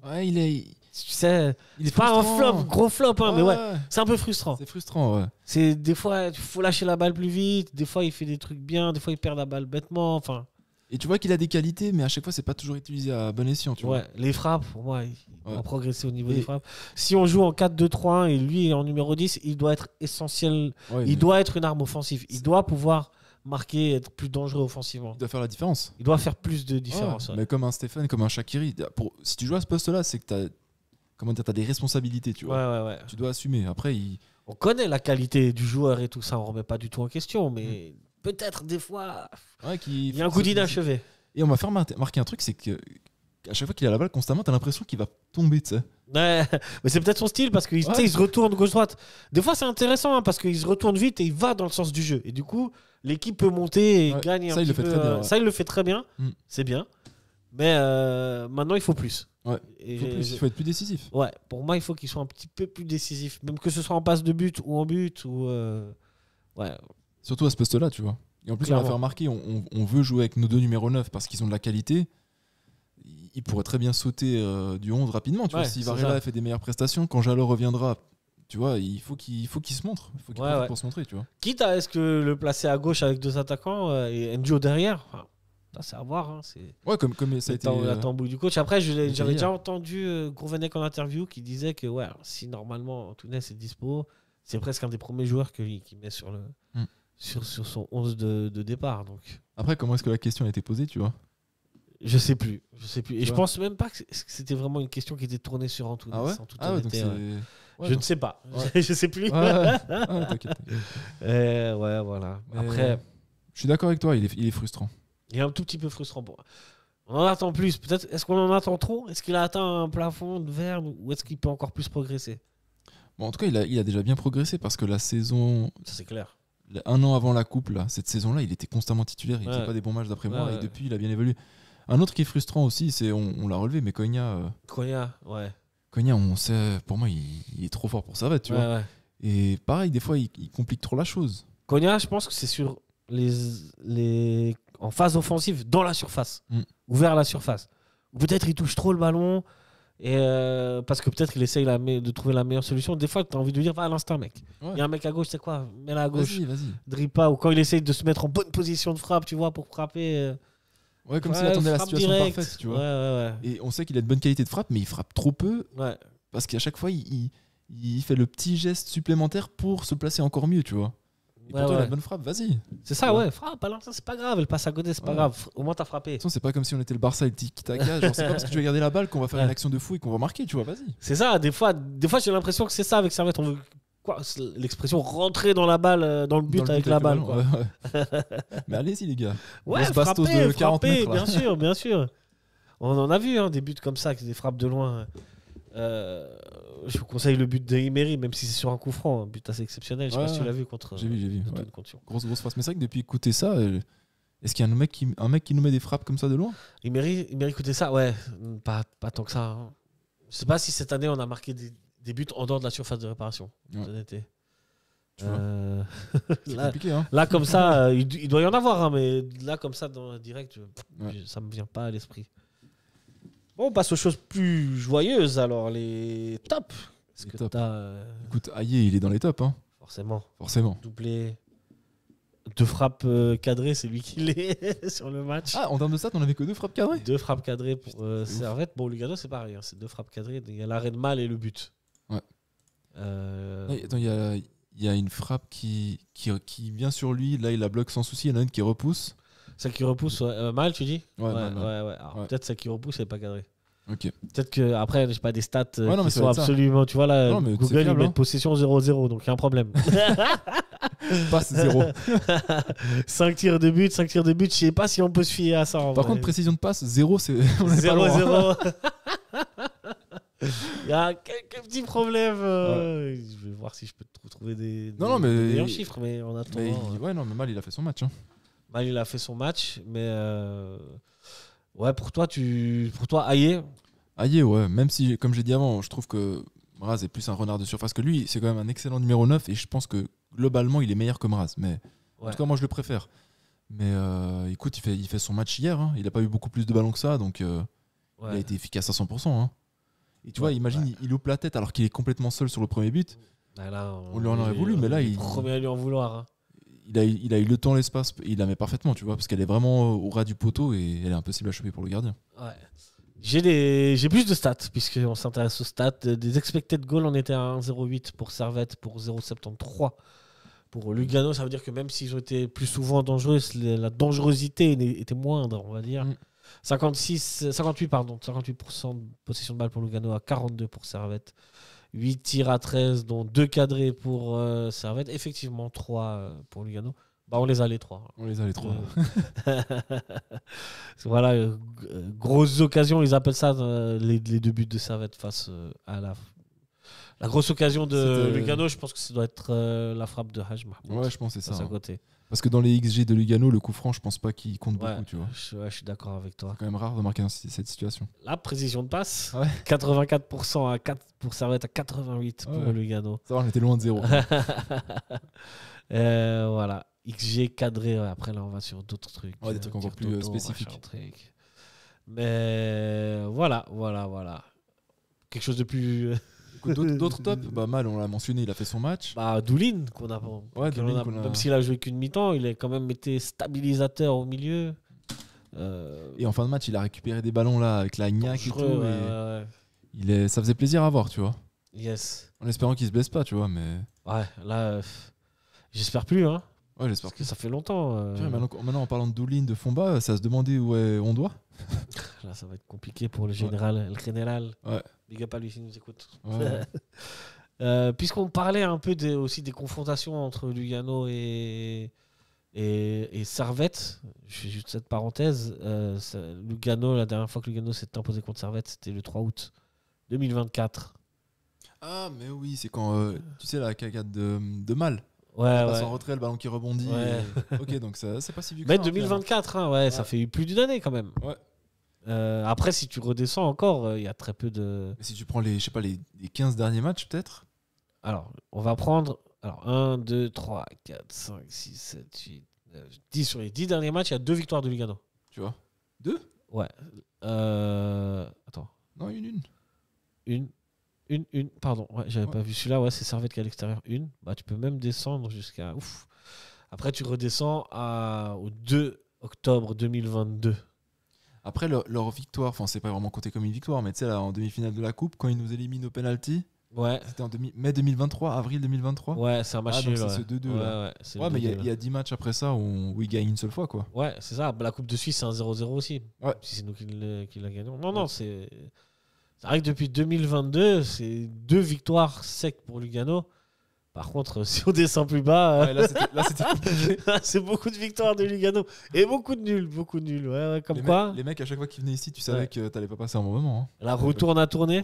Ouais, il est. Tu sais, Il est c'est pas un frustrant. flop, gros flop, hein, mais ouais, Ouais. c'est un peu frustrant. C'est frustrant, ouais. C'est des fois, il faut lâcher la balle plus vite. Des fois, il fait des trucs bien. Des fois, il perd la balle bêtement. Enfin, Et tu vois qu'il a des qualités, mais à chaque fois, c'est pas toujours utilisé à bon escient, tu vois. ouais, les frappes, pour moi, il Ouais. doit progresser au niveau Et- des frappes. Si on joue en 4-2-3-1 et lui est en numéro 10, il doit être essentiel. Ouais, Il mais doit être une arme offensive. Il C'est- doit pouvoir marquer, être plus dangereux offensivement. il doit faire la différence. Il doit faire plus de différence. Ouais, Ouais. mais comme un Stéphane, comme un Shaqiri. Si tu joues à ce poste-là, c'est que t'as des responsabilités, tu vois. Ouais. Tu dois assumer. Après, On connaît la qualité du joueur et tout ça, on remet pas du tout en question, mais peut-être des fois, il y a un coup d'inachevé. Et on m'a fait remarquer un truc, c'est que à chaque fois qu'il a la balle constamment, t'as l'impression qu'il va tomber, tu sais. Ouais, mais c'est peut-être son style parce qu'il il se retourne gauche-droite. Des fois, c'est intéressant hein, parce qu'il se retourne vite et il va dans le sens du jeu. Et du coup, l'équipe peut monter et Ouais, gagne un ça, il petit le fait peu. très bien, ouais. Ça, il le fait très bien. Mm. C'est bien. Mais maintenant, il faut plus. Ouais. Et Il faut être plus décisif. Ouais, pour moi, il faut qu'il soit un petit peu plus décisif. Même que ce soit en passe de but ou en but. Ou ouais. Surtout à ce poste-là, tu vois. Et en plus, on Clairement. m'a fait remarquer, on veut jouer avec nos deux numéros 9 parce qu'ils ont de la qualité. Il pourrait très bien sauter du 11 rapidement. Tu Ouais, vois, si c'est Varela ça. fait des meilleures prestations, quand Jalot reviendra, tu vois, il faut qu'il se montre. Il faut qu'il Ouais, profite ouais. pour se montrer, tu vois. Quitte à est-ce que le placer à gauche avec deux attaquants et Njo derrière, enfin, ça, c'est à voir. Hein, c'est Ouais, comme ça a été. la tambouille du coach. Après, j'avais hier. déjà entendu Grouvenek en interview qui disait que ouais, si normalement Antunes est dispo, c'est presque un des premiers joueurs qu'il met sur, sur son 11 de départ. Donc. Après, comment est-ce que la question a été posée, tu vois? Je sais plus. Et Tu je vois. pense même pas que c'était vraiment une question qui était tournée sur Antunes. Ah ouais? En toute Ah ouais, donc honnêteté, c'est. ouais. Ouais, Je donc- ne sais pas. Ouais. Je sais plus. Ouais, t'inquiète. Ouais, voilà. Mais Après, je suis d'accord avec toi, il est frustrant. il est un tout petit peu frustrant pour moi. On en attend plus. Peut-être, est-ce qu'on en attend trop? Est-ce qu'il a atteint un plafond de verre ou est-ce qu'il peut encore plus progresser? Bon, en tout cas, il a déjà bien progressé parce que la saison. Ça, c'est clair. Un an avant la coupe, là, cette saison-là, il était constamment titulaire. Il Ouais. faisait pas des bons matchs d'après Ouais, moi. ouais. Et depuis, il a bien évolué. Un autre qui est frustrant aussi, c'est on l'a relevé, mais Cogna, Ouais. on sait, pour moi, il est trop fort pour Servette, tu vois. Ouais. Et pareil, des fois, il complique trop la chose. Konya, je pense que c'est sur en phase offensive, dans la surface, ou vers la surface. Ou peut-être il touche trop le ballon, et parce que peut-être qu'il essaye de trouver la meilleure solution. Des fois, tu as envie de lui dire, va à l'instinct, mec. Il y a un mec à gauche, c'est quoi? Mets-la à gauche. Vas-y. Dribble pas. Ou quand il essaye de se mettre en bonne position de frappe, tu vois, pour frapper. Ouais, comme s'il attendait la situation direct. parfaite, tu vois. Ouais. Et on sait qu'il a de bonne qualité de frappe, mais il frappe trop peu. Ouais. Parce qu'à chaque fois, il fait le petit geste supplémentaire pour se placer encore mieux, tu vois. Et pour toi, la bonne frappe, vas-y. C'est ça, ouais. Frappe, alors ça, c'est pas grave. Elle passe à côté, c'est pas grave. Au moins, t'as frappé. De toute façon, c'est pas comme si on était le Barça et le tiki-taka. Genre, c'est pas parce que tu vas garder la balle qu'on va faire une action de fou et qu'on va marquer, tu vois, vas-y. C'est ça, des fois j'ai l'impression que c'est ça avec Servette. On veut l'expression rentrer dans la balle, dans le but avec la balle. Quoi. Ouais. Mais allez-y, les gars. Ouais, bastos de 40 mètres. Là. Bien sûr. On en a vu des buts comme ça, avec des frappes de loin. Je vous conseille le but de Emery, même si c'est sur un coup franc, un but assez exceptionnel. Je sais pas si tu l'as vu contre. J'ai vu. Ouais. Grosse phrase. Mais c'est vrai que depuis écouter ça, est-ce qu'il y a un mec qui nous met des frappes comme ça de loin? Emery, écoutez ça, ouais, pas tant que ça. Hein. Je sais pas si cette année on a marqué des buts en dehors de la surface de réparation. C'est là, compliqué, hein. Là, comme ça, il doit y en avoir, hein, mais là, comme ça, dans le direct, ça me vient pas à l'esprit. Bon, on passe aux choses plus joyeuses, alors, les tops. Est-ce que t'as... Écoute, Aïe, il est dans les tops, hein. Forcément. Doublé. 2 frappes cadrées, c'est lui qui l'est sur le match. Ah, en termes de stats, on avait que 2 frappes cadrées? 2 frappes cadrées pour Servette. Bon, Lugano, c'est pareil, hein, c'est 2 frappes cadrées. Il y a l'arrêt de mal et le but. Ouais. Attends, il y a une frappe qui vient sur lui. Là, il la bloque sans souci. Il y en a une qui repousse. Celle qui repousse mal, tu dis? Ouais. Alors, peut-être celle qui repousse, elle n'est pas cadrée. Ok. Peut-être qu'après, je sais pas, des stats qui sont absolument. Tu vois, là, non, Google, il met possession 0-0, donc il y a un problème. Passe 0. 5 tirs de but, je sais pas si on peut se fier à ça. Par contre, précision de passe, 0, c'est. 0-0. Il y a quelques petits problèmes. Je vais voir si je peux trouver des meilleurs chiffres, mais en attendant. Mais Mal, il a fait son match. Hein. Mal, il a fait son match, mais ouais, pour toi, Aïe. Aïe, ouais. Même si, comme j'ai dit avant, je trouve que Mraz est plus un renard de surface que lui. C'est quand même un excellent numéro 9 et je pense que globalement, il est meilleur que Mraz. Mais en tout cas, moi, je le préfère. Mais écoute, il fait son match hier. Hein. Il n'a pas eu beaucoup plus de ballons que ça, donc il a été efficace à 100%. Hein. Et tu vois, imagine, il loupe la tête alors qu'il est complètement seul sur le premier but. Là, on lui en aurait voulu, mais là, il. Premier à lui en vouloir. Hein. Il a eu le temps, l'espace, il la met parfaitement, tu vois, parce qu'elle est vraiment au ras du poteau et elle est impossible à choper pour le gardien. Ouais. J'ai plus de stats, puisqu'on s'intéresse aux stats. Des expected goals, on était à 1,08 pour Servette, pour 0,73 pour Lugano. Ça veut dire que même s'ils ont été plus souvent dangereux, la dangerosité était moindre, on va dire. 58% de possession de balle pour Lugano, à 42 pour Servette. 8 tirs à 13, dont 2 cadrés pour Servette. Effectivement, 3 pour Lugano. On les a les 3. Voilà, grosses occasions, ils appellent ça les 2 buts de Servette face à la grosse occasion de Lugano. Je pense que ça doit être la frappe de Haj Mahmoud. Ouais, je pense que c'est ça. À côté. Parce que dans les XG de Lugano, le coup franc, je pense pas qu'il compte beaucoup, tu vois. Je suis d'accord avec toi. C'est quand même rare de marquer dans cette situation. La précision de passe, 84% pour Servette, à 88% pour Lugano. Ça va, on était loin de 0. Voilà. XG cadré, après là on va sur d'autres trucs. Des trucs encore plus spécifiques. Mais voilà. Quelque chose de plus... D'autres tops, Mal, on l'a mentionné, il a fait son match. Doulin, même s'il a joué qu'une mi-temps, il a quand même été stabilisateur au milieu. Et en fin de match, il a récupéré des ballons là avec la gnaque et tout. Ça faisait plaisir à voir, tu vois. Yes. En espérant qu'il se blesse pas, tu vois. Mais... Ouais, là, j'espère plus. Hein. Ouais, j'espère parce que ça fait longtemps. Maintenant, en parlant de Doulin, de Fomba, ça se demandait où on doit. Là, ça va être compliqué pour le général. Le général. Ouais. Big up à lui s'il nous écoute. Ouais. Puisqu'on parlait un peu aussi des confrontations entre Lugano et Servette, je fais juste cette parenthèse. Lugano, la dernière fois que Lugano s'est imposé contre Servette, c'était le 3 août 2024. Ah, mais oui, c'est quand, tu sais, la cagade de Mal. Ouais. En retrait, le ballon qui rebondit. Et... Ok, donc ça, c'est pas si vieux que ça. Mais 2024, ça fait plus d'une année quand même. Ouais. Après, si tu redescends encore, il y a très peu de... Et si tu prends les 15 derniers matchs, peut-être. Alors, on va prendre Alors, 1, 2, 3, 4, 5, 6, 7, 8, 9, 10. Sur les 10 derniers matchs, il y a 2 victoires de Lugano. Tu vois 2 Ouais. Attends. Non, une. Une. Pardon, ouais, j'avais pas vu celui-là. Ouais, c'est Servette qui est à l'extérieur. Une. Bah, tu peux même descendre jusqu'à. Ouf. Après, tu redescends au 2 octobre 2022. Après, leur victoire, enfin, c'est pas vraiment compté comme une victoire, mais tu sais, là, en demi-finale de la Coupe, quand ils nous éliminent au penalty, ouais. C'était en mai 2023, avril 2023. Ouais, c'est un match nul. C'est ce 2-2. Ouais, là. Ouais, mais il y a 10 matchs après ça où ils gagnent une seule fois, quoi. Ouais, c'est ça. La Coupe de Suisse, c'est un 0-0 aussi. Ouais. Si c'est nous qui la gagnons. Non, c'est vrai que depuis 2022, c'est 2 victoires secs pour Lugano. Par contre, si on descend plus bas, là, c'était compliqué. c'est beaucoup de victoires de Lugano. Et beaucoup de nuls. Ouais, comme les mecs, à chaque fois qu'ils venaient ici, tu savais que t'allais pas passer un bon moment. Hein. La retourne à tourner.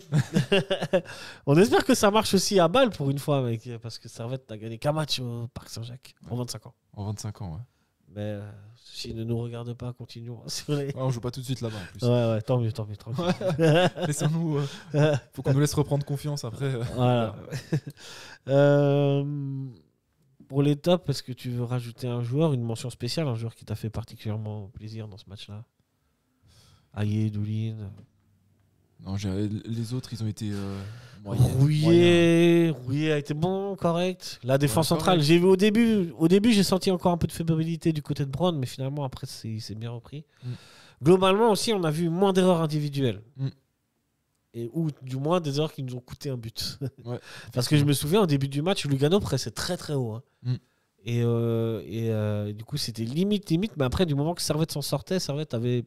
On espère que ça marche aussi à Bâle pour une fois, mec. Parce que Servette n'a gagné qu'un match au Parc Saint-Jacques en 25 ans. En 25 ans, ouais. Mais s'ils ne nous regardent pas, continuons. On joue pas tout de suite là-bas en plus. Ouais, tant mieux. Tranquille. Laissons-nous. Faut qu'on nous laisse reprendre confiance après. Voilà. Pour les tops, est-ce que tu veux rajouter un joueur, une mention spéciale, un joueur qui t'a fait particulièrement plaisir dans ce match-là? Aïe, Doulin. Non, les autres, ils ont été moyens. Rouillé a été bon, correct. La défense centrale, j'ai vu au début, j'ai senti encore un peu de fébrilité du côté de Brown, mais finalement, après, il s'est bien repris. Globalement aussi, on a vu moins d'erreurs individuelles. Ou du moins des erreurs qui nous ont coûté un but. Ouais. Parce que je me souviens, au début du match, Lugano pressait très très haut. Hein. Et du coup, c'était limite. Mais après, du moment que Servette s'en sortait, Servette avait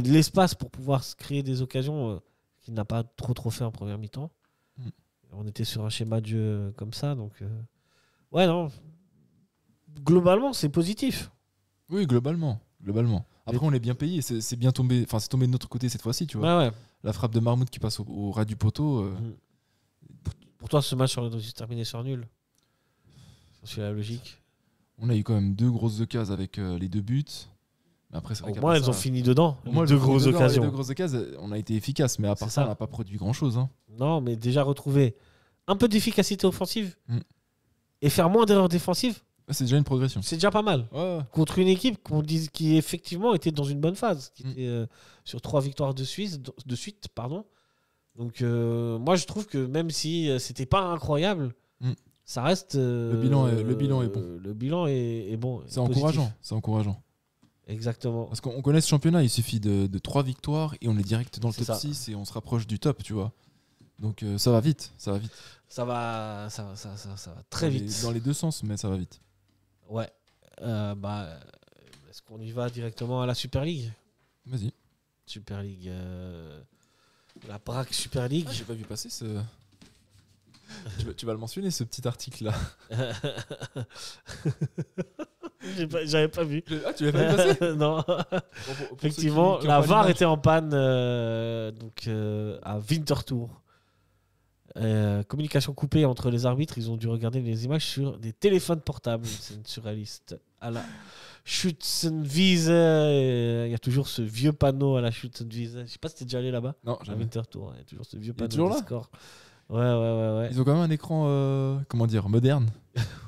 de l'espace pour pouvoir se créer des occasions qu'il n'a pas trop fait en première mi-temps. On était sur un schéma de jeu comme ça. Donc, ouais, non. Globalement, c'est positif. Oui, globalement. Après, on est bien payé. C'est bien tombé. Enfin, c'est tombé de notre côté cette fois-ci, tu vois. Ouais. La frappe de Marmout qui passe au ras du poteau. Pour toi, ce match aurait dû se terminer sur nul. C'est la logique. On a eu quand même 2 grosses occasions avec les 2 buts. Mais après, au moins, elles ont fini dedans. Au moins, les 2 grosses occasions. Les 2 grosses occasions, on a été efficace. Mais à part ça, on n'a pas produit grand-chose. Hein. Non, mais déjà retrouver un peu d'efficacité offensive et faire moins d'erreurs défensives. C'est déjà une progression. C'est déjà pas mal. Ouais. Contre une équipe qui effectivement était dans une bonne phase, qui était sur 3 victoires de suite. Donc moi je trouve que même si c'était pas incroyable, ça reste. Le bilan est bon. Le bilan est bon. C'est encourageant. Exactement. Parce qu'on connaît ce championnat, il suffit de 3 victoires et on est direct dans le top 6 et on se rapproche du top, tu vois. Donc ça va vite. Ça va très vite. Dans les 2 sens, mais ça va vite. Ouais. Est-ce qu'on y va directement à la Super League? Vas-y. Super League. La Braque Super League. J'ai pas vu passer ce. tu vas le mentionner, ce petit article-là. J'avais pas vu. Ah, tu l'avais pas vu passer? Non. Pour effectivement, la VAR était en panne à Winterthur. Communication coupée entre les arbitres, ils ont dû regarder les images sur des téléphones portables. C'est surréaliste. À la Schützenwiese, il y a toujours ce vieux panneau à la Schützenwiese. Je sais pas si t'es déjà allé là-bas. Non, à Winterthur, il y a toujours ce vieux panneau. Toujours là score. Ouais. Ils ont quand même un écran, moderne,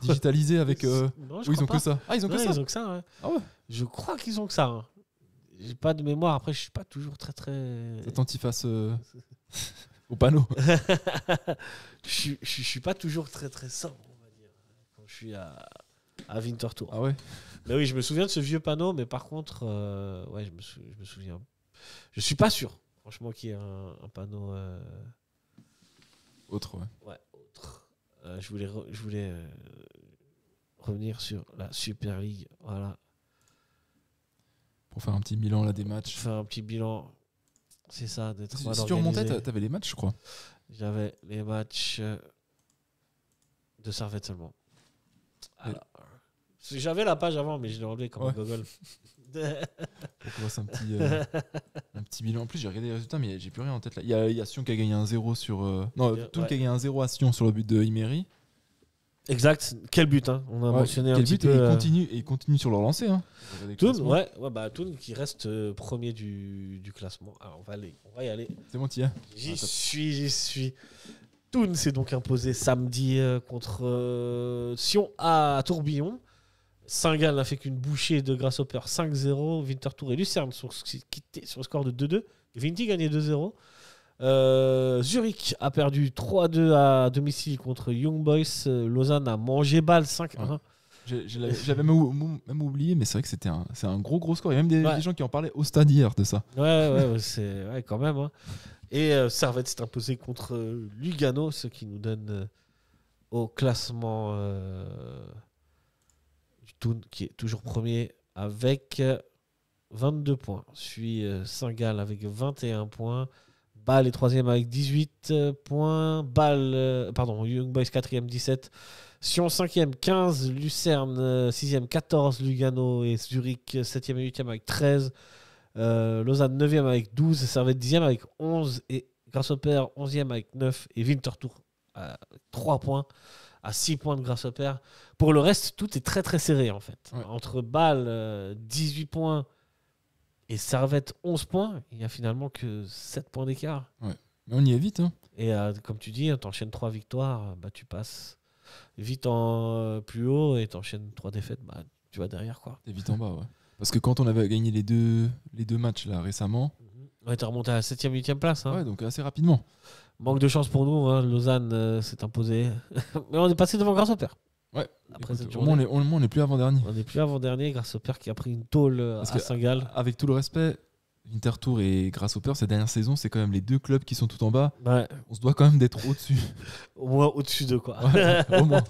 digitalisé avec. Non, ils ont que ça. Ah, ils ont que ça. Ils ont que ça. Ouais. Ah ouais. Je crois qu'ils ont que ça. Hein. J'ai pas de mémoire. Après, je suis pas toujours très. Attentif au panneau. je suis pas toujours très sobre, on va dire, quand je suis à Winterthur. Ah ouais. Mais oui, je me souviens de ce vieux panneau, mais par contre, ouais, je me souviens. Je suis pas sûr, franchement, qu'il y ait un panneau. Autre, ouais. Ouais, autre. Je voulais revenir sur la Super League, voilà. Pour faire un petit bilan là des matchs. Faire un petit bilan. C'est ça, d'être mal organisé. Si tu remontais, t'avais les matchs, je crois. J'avais les matchs de Servette seulement. Alors, j'avais la page avant, mais je l'ai enlevé comme un gogol. Pour qu'on fasse un petit bilan. En plus, j'ai regardé les résultats, mais j'ai plus rien en tête là. Il y a Sion qui a gagné 1-0 sur. Toul qui a gagné 1-0 à Sion sur le but de Imeri. Exact. Quel but, hein. On a mentionné un petit peu. Et ils continuent sur leur lancée. Hein. Toul qui reste premier du classement. Alors, on va y aller. C'est bon, Tia. J'y suis. Thun s'est donc imposé samedi contre Sion à Tourbillon. Saint-Gall n'a fait qu'une bouchée de Grasshopper 5-0. Winterthur et Lucerne sont quittés sur le score de 2-2. Vinti gagnait 2-0. Zurich a perdu 3-2 à domicile contre Young Boys. Lausanne a mangé balle 5-1. J'avais même oublié, mais c'est vrai que c'est un gros score. Il y a même des gens qui en parlaient au stade hier de ça. C'est quand même. Hein. Et Servette s'est imposé contre Lugano, ce qui nous donne au classement du Thun, qui est toujours premier avec 22 points. Suit Saint-Gall avec 21 points. Bâle est troisième avec 18 points. Young Boys 4e 17. Sion 5e 15. Lucerne 6e 14. Lugano et Zurich 7e et 8e avec 13. Lausanne 9e avec 12. Servette 10e avec 11. Et Grasshopper 11e avec 9. Et Winterthur à 3 points. À 6 points de Grasshopper. Pour le reste, tout est très très serré en fait. Ouais. Entre Bâle 18 points et Servette 11 points, il n'y a finalement que 7 points d'écart. Ouais. Mais on y est vite. Hein. Et comme tu dis, tu enchaînes 3 victoires, tu passes vite en plus haut et tu enchaînes 3 défaites, tu vas derrière. T'es vite en bas, ouais. Parce que quand on avait gagné les deux matchs là récemment, t'es remonté à la 7e, 8e place. Hein. Ouais, donc assez rapidement. Manque de chance pour nous, hein. Lausanne s'est imposé. Mais on est passé devant Grasshopper. Ouais. Après cette journée. On n'est plus avant-dernier. On n'est plus avant-dernier. Grasshopper qui a pris une tôle à Saint-Gall. Avec tout le respect, Winterthur et Grasshopper, cette dernière saison, c'est quand même les deux clubs qui sont tout en bas. Ouais. On se doit quand même d'être au-dessus. Au moins au-dessus d'eux, quoi. Ouais, au moins.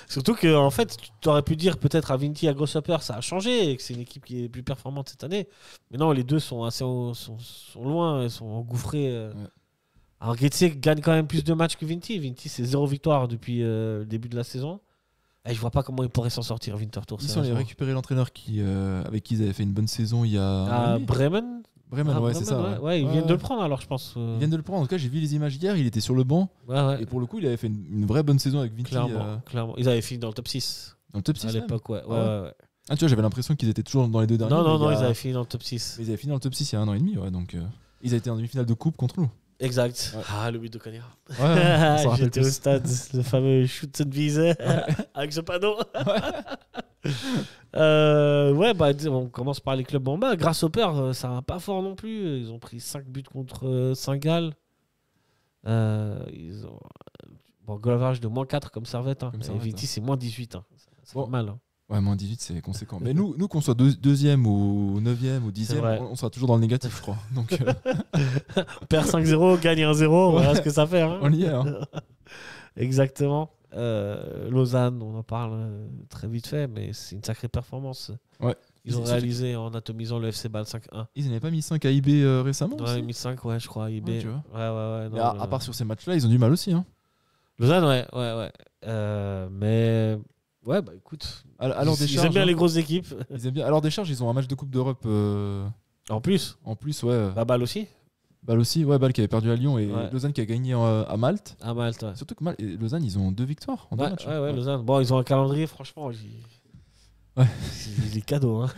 Surtout que, en fait, tu aurais pu dire peut-être à Vinti, à Grasshopper, ça a changé et que c'est une équipe qui est plus performante cette année. Mais non, les deux sont assez sont loin, ils sont engouffrés. Ouais. Alors, Getze gagne quand même plus de matchs que Vinti. Vinti, c'est 0 victoire depuis le début de la saison. Et je vois pas comment ils pourraient s'en sortir, Winterthur. Ils sont allés récupérer l'entraîneur avec qui ils avaient fait une bonne saison il y a. Bremen. Bremen, c'est ça. Ouais, ils viennent de le prendre alors, je pense. Ils viennent de le prendre. En tout cas, j'ai vu les images hier. Il était sur le banc. Ouais. Et pour le coup, il avait fait une vraie bonne saison avec Vinti. Clairement. Ils avaient fini dans le top 6. Dans le top 6 à l'époque, ouais. Ah, tu vois, j'avais l'impression qu'ils étaient toujours dans les deux derniers. Non, ils avaient fini dans le top 6. Ils avaient fini dans le top 6 il y a 1 an et demi. Ouais, donc, ils avaient été en demi-finale de coupe contre nous. Exact. Ouais. Ah, le but de Cagnard. Ouais, j'étais au stade, le fameux shoot and visée avec ce panneau. On commence par les clubs en bas. Grasshopper, ça va pas fort non plus. Ils ont pris 5 buts contre Saint-Gall. Ils ont goal average de moins 4 comme Servette. Et Vinti, c'est moins 18. C'est pas mal. Ouais, moins 18, c'est conséquent. Mais nous qu'on soit deuxième ou 9e ou 10e, on sera toujours dans le négatif, je crois. Donc, on perd 5-0, gagne 1-0, on verra ce que ça fait. Hein. On y est. Hein. Exactement. Lausanne, on en parle très vite fait, mais c'est une sacrée performance. Ouais. Ils ont réalisé en atomisant le FC Bâle 5-1. Ils n'avaient pas mis 5 à IB récemment aussi. Ils mis 5, je crois, à IB. Ouais, tu vois. Ouais. Non, à part sur ces matchs-là, ils ont du mal aussi. Hein. Lausanne, ouais. Mais... Ouais, écoute, ils aiment bien les grosses équipes. Ils aiment bien. Alors, des charges, ils ont un match de Coupe d'Europe. En plus, ouais. Bâle aussi. Bâle qui avait perdu à Lyon et Lausanne qui a gagné à Malte. À Malte, ouais. Surtout que Lausanne, ils ont 2 victoires en 2 matchs. Ouais, Lausanne. Bon, ils ont un calendrier, franchement. Il est cadeau. Hein.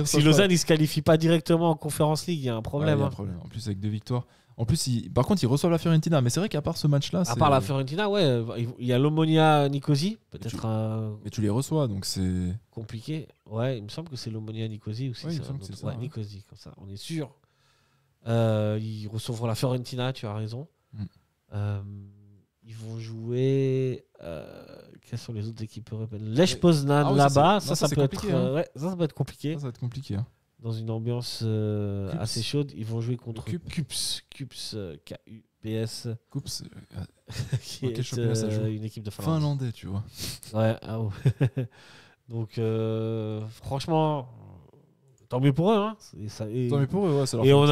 Si Lausanne ne se qualifie pas directement en Conférence League, il y a un problème. Il y a un problème. En plus, avec 2 victoires. En plus, par contre, ils reçoivent la Fiorentina. Mais c'est vrai qu'à part ce match-là. À part la Fiorentina, il y a l'Omonia Nicosie. Peut-être mais tu les reçois, donc c'est. Compliqué. Ouais, il me semble que c'est l'Omonia Nicosie aussi. Ouais, il me semble que c'est ça. Ouais, Nicosie, comme ça, on est sûr. Ils recevront la Fiorentina, tu as raison. Ils vont jouer. Quelles sont les autres équipes européennes? Lech Poznan là-bas. Ça peut être. Ça peut être compliqué. Ça va être compliqué. Hein. Dans une ambiance assez chaude, ils vont jouer contre Kups, KUPS. Kups, qui est une équipe de finlandais, tu vois. Ouais, donc franchement, tant mieux pour eux. Hein. Tant mieux pour eux, ouais. Et on